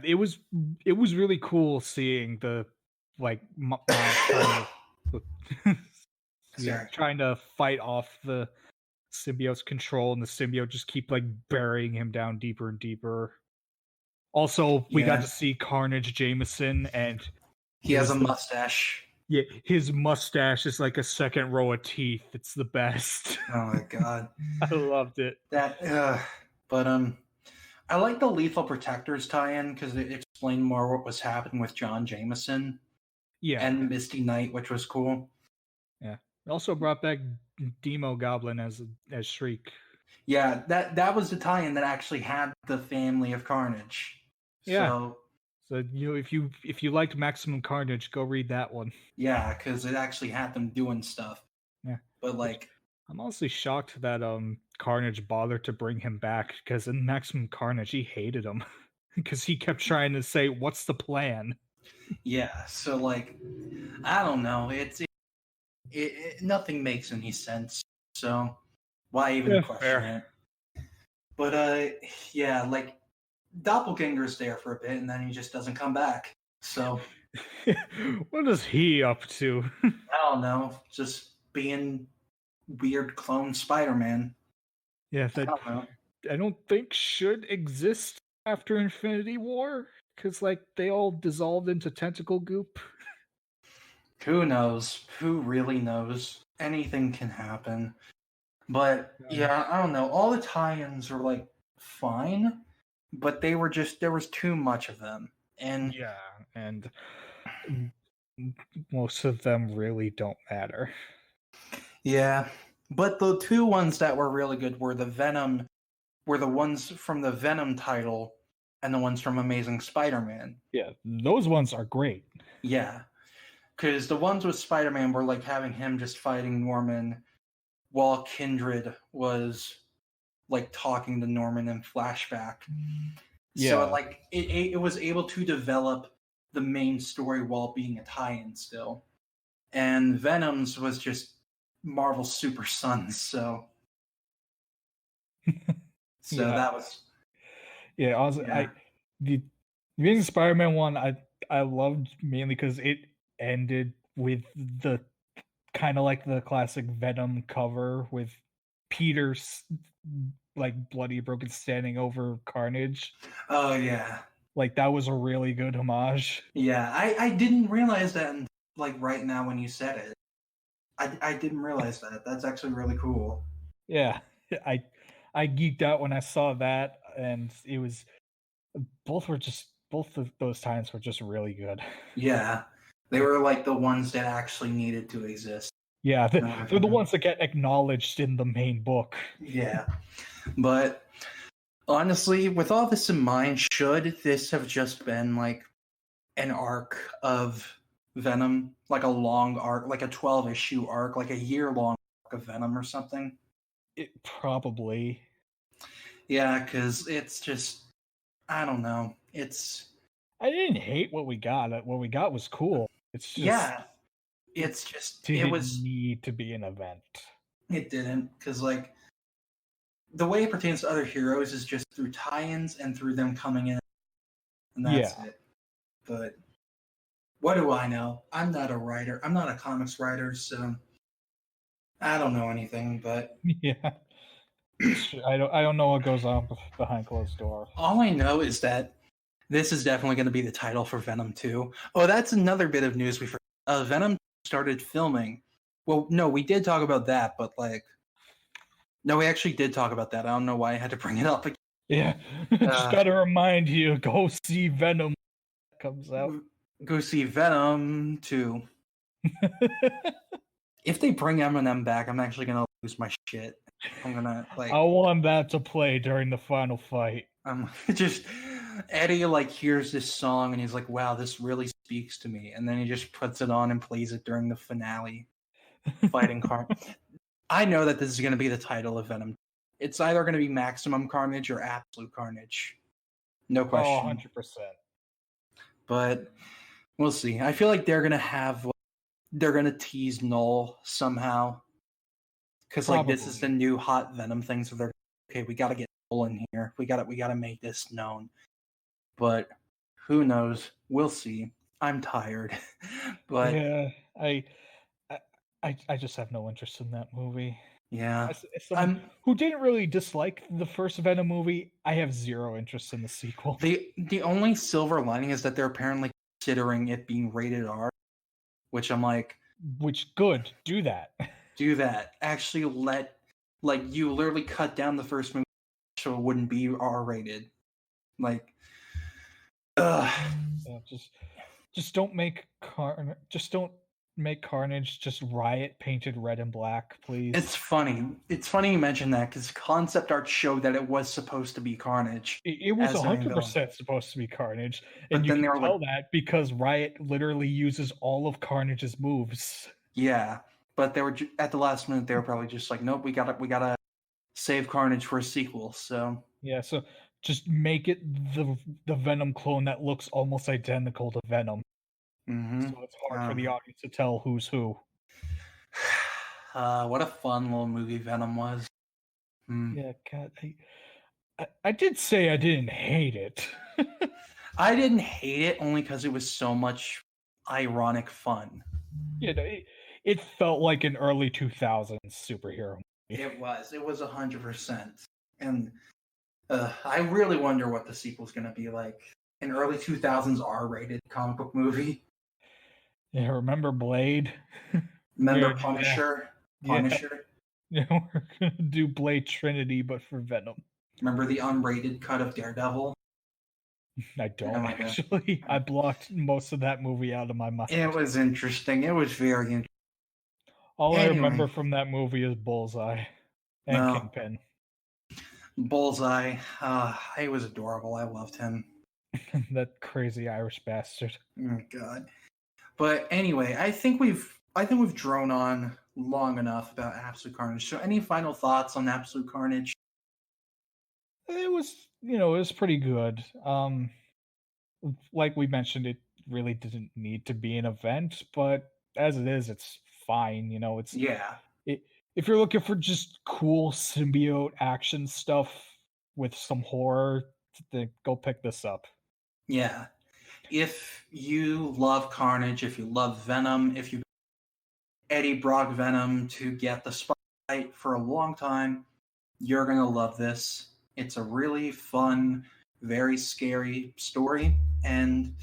It was really cool seeing the mom trying to trying to fight off the symbiote's control, and the symbiote just keep burying him down deeper and deeper. Also, we got to see Carnage Jameson, and he has a mustache. Yeah, his mustache is like a second row of teeth. It's the best. Oh my god, I loved it. But I like the Lethal Protectors tie-in because it explained more what was happening with John Jameson. Yeah, and Misty Knight, which was cool. Yeah, it also brought back Demo Goblin as Shriek. Yeah, that was the tie-in that actually had the family of Carnage. Yeah. So if you liked Maximum Carnage, go read that one. Yeah, because it actually had them doing stuff. Yeah. But I'm honestly shocked that Carnage bothered to bring him back, because in Maximum Carnage he hated him because he kept trying to say, "What's the plan?" Yeah. So I don't know. It nothing makes any sense. So why even question it? But Doppelganger's there for a bit, and then he just doesn't come back. So what is he up to? I don't know. Just being weird clone Spider-Man. Yeah, I don't think should exist after Infinity War, because they all dissolved into tentacle goop. Who knows? Who really knows? Anything can happen. But yeah, I don't know. All the tie-ins are fine, but there was too much of them. And and most of them really don't matter. Yeah. But the two ones that were really good were the ones from the Venom title and the ones from Amazing Spider-Man. Yeah, those ones are great. Yeah. Because the ones with Spider-Man were having him just fighting Norman while Kindred was talking to Norman in flashback. Yeah. So it was able to develop the main story while being a tie-in still. And Venom's was just Marvel Super Sons, so that was the Amazing Spider-Man one I loved mainly because it ended with the kind of the classic Venom cover with Peter's bloody broken standing over Carnage. Oh yeah, that was a really good homage. Yeah, I didn't realize that right now when you said it. I didn't realize that. That's actually really cool. Yeah, I geeked out when I saw that, and it was both of those times were just really good. Yeah, they were the ones that actually needed to exist. Yeah, they're the ones that get acknowledged in the main book. Yeah, but honestly, with all this in mind, should this have just been an arc of Venom, a long arc, a 12-issue arc, a year-long arc of Venom or something? It probably. Yeah, because it's just, I don't know. I didn't hate what we got. What we got was cool. It's just it was need to be an event. It didn't, because the way it pertains to other heroes is just through tie-ins and through them coming in, and that's it. But what do I know? I'm not a writer. I'm not a comics writer, so I don't know anything. But yeah, I don't know what goes on behind closed doors. All I know is that this is definitely going to be the title for Venom 2. Oh, that's another bit of news we forgot. Venom started filming. Well, no, we did talk about that, but no, we actually did talk about that. I don't know why I had to bring it up again. Yeah, just gotta remind you, go see Venom comes out. Go see Venom 2. If they bring Eminem back, I'm actually gonna lose my shit. I'm gonna I want that to play during the final fight. Just Eddie hears this song and he's like, "Wow, this really speaks to me," and then he just puts it on and plays it during the finale, fighting Carnage. I know that this is gonna be the title of Venom. It's either gonna be Maximum Carnage or Absolute Carnage. No question. 100%. But we'll see. I feel like they're gonna tease Null somehow, because this is the new hot Venom thing. So they're okay. We gotta get in here. We gotta make this known. But who knows? We'll see. I'm tired. But Yeah, I just have no interest in that movie. yeah. As someone who didn't really dislike the first Venom movie, I have zero interest in the sequel. The only silver lining is that they're apparently considering it being rated R, which I'm like, Which good, do that. do that. Actually you literally cut down the first movie so it wouldn't be R rated. Like Yeah, just don't make Carnage just Riot painted red and black, please. It's funny. It's funny you mention that because concept art showed that it was supposed to be Carnage. It was 100% supposed to be Carnage, and you can tell that because Riot literally uses all of Carnage's moves. Yeah, but they were at the last minute. They were probably just like, nope, we gotta save Carnage for a sequel. So yeah, so just make it the Venom clone that looks almost identical to Venom. Mm-hmm. So it's hard for the audience to tell who's who. What a fun little movie Venom was. Yeah, God, I did say I didn't hate it. I didn't hate it only because it was so much ironic fun. You know, it felt like an early 2000s superhero movie. It was 100%. And I really wonder what the sequel's going to be like. An early 2000s R-rated comic book movie. Yeah, remember Blade? Remember Punisher? Punisher? Yeah, we're going to do Blade Trinity, but for Venom. Remember the unrated cut of Daredevil? I don't, actually. I blocked most of that movie out of my mind. It was interesting. It was very interesting. All I remember from that movie is Bullseye and Kingpin. Bullseye, he was adorable. I loved him. That crazy Irish bastard. Oh God. But anyway, I think we've drone on long enough about Absolute Carnage. So any final thoughts on Absolute Carnage? It was pretty good. Like we mentioned, it really didn't need to be an event, but as it is, it's fine. If you're looking for just cool symbiote action stuff with some horror, then go pick this up. Yeah. If you love Carnage, if you love Venom, if you Eddie Brock Venom to get the spotlight for a long time, you're going to love this. It's a really fun, very scary story, and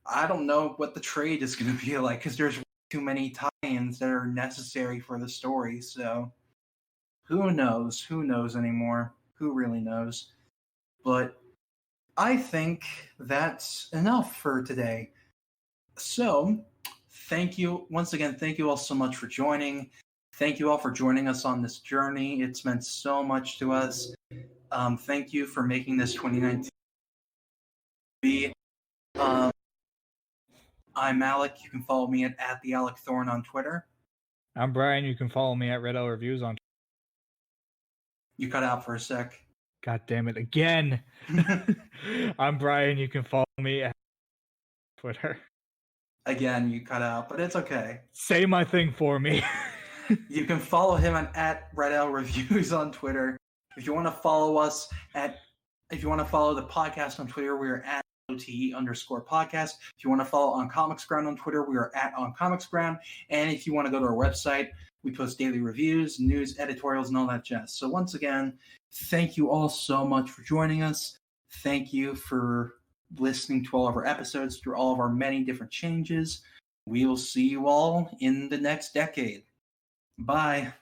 I don't know what the trade is going to be like because there's too many tie-ins that are necessary for the story, so who knows? Who knows anymore? Who really knows? But I think that's enough for today. So, thank you once again. Thank you all so much for joining. Thank you all for joining us on this journey. It's meant so much to us. Thank you for making this 2019 be. I'm Alec. You can follow me at the Alec Thorne on Twitter. I'm Brian. You can follow me at Red L Reviews on Twitter. You cut out for a sec. God damn it again. I'm Brian. You can follow me at Twitter. Again, you cut out, but it's okay. Say my thing for me. You can follow him at Red L Reviews on Twitter. If you want to follow us if you want to follow the podcast on Twitter, we are at OTE_podcast. If you want to follow On Comics Ground on Twitter, we are at On Comics Ground. And if you want to go to our website, we post daily reviews, news, editorials, and all that jazz. So once again, thank you all so much for joining us. Thank you for listening to all of our episodes through all of our many different changes. We will see you all in the next decade. Bye.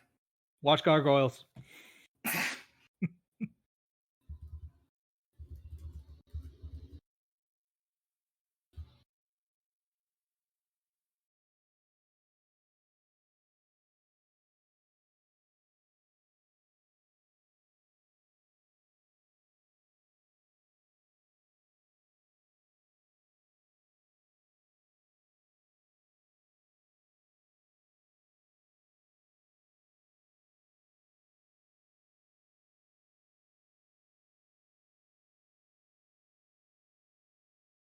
Watch Gargoyles.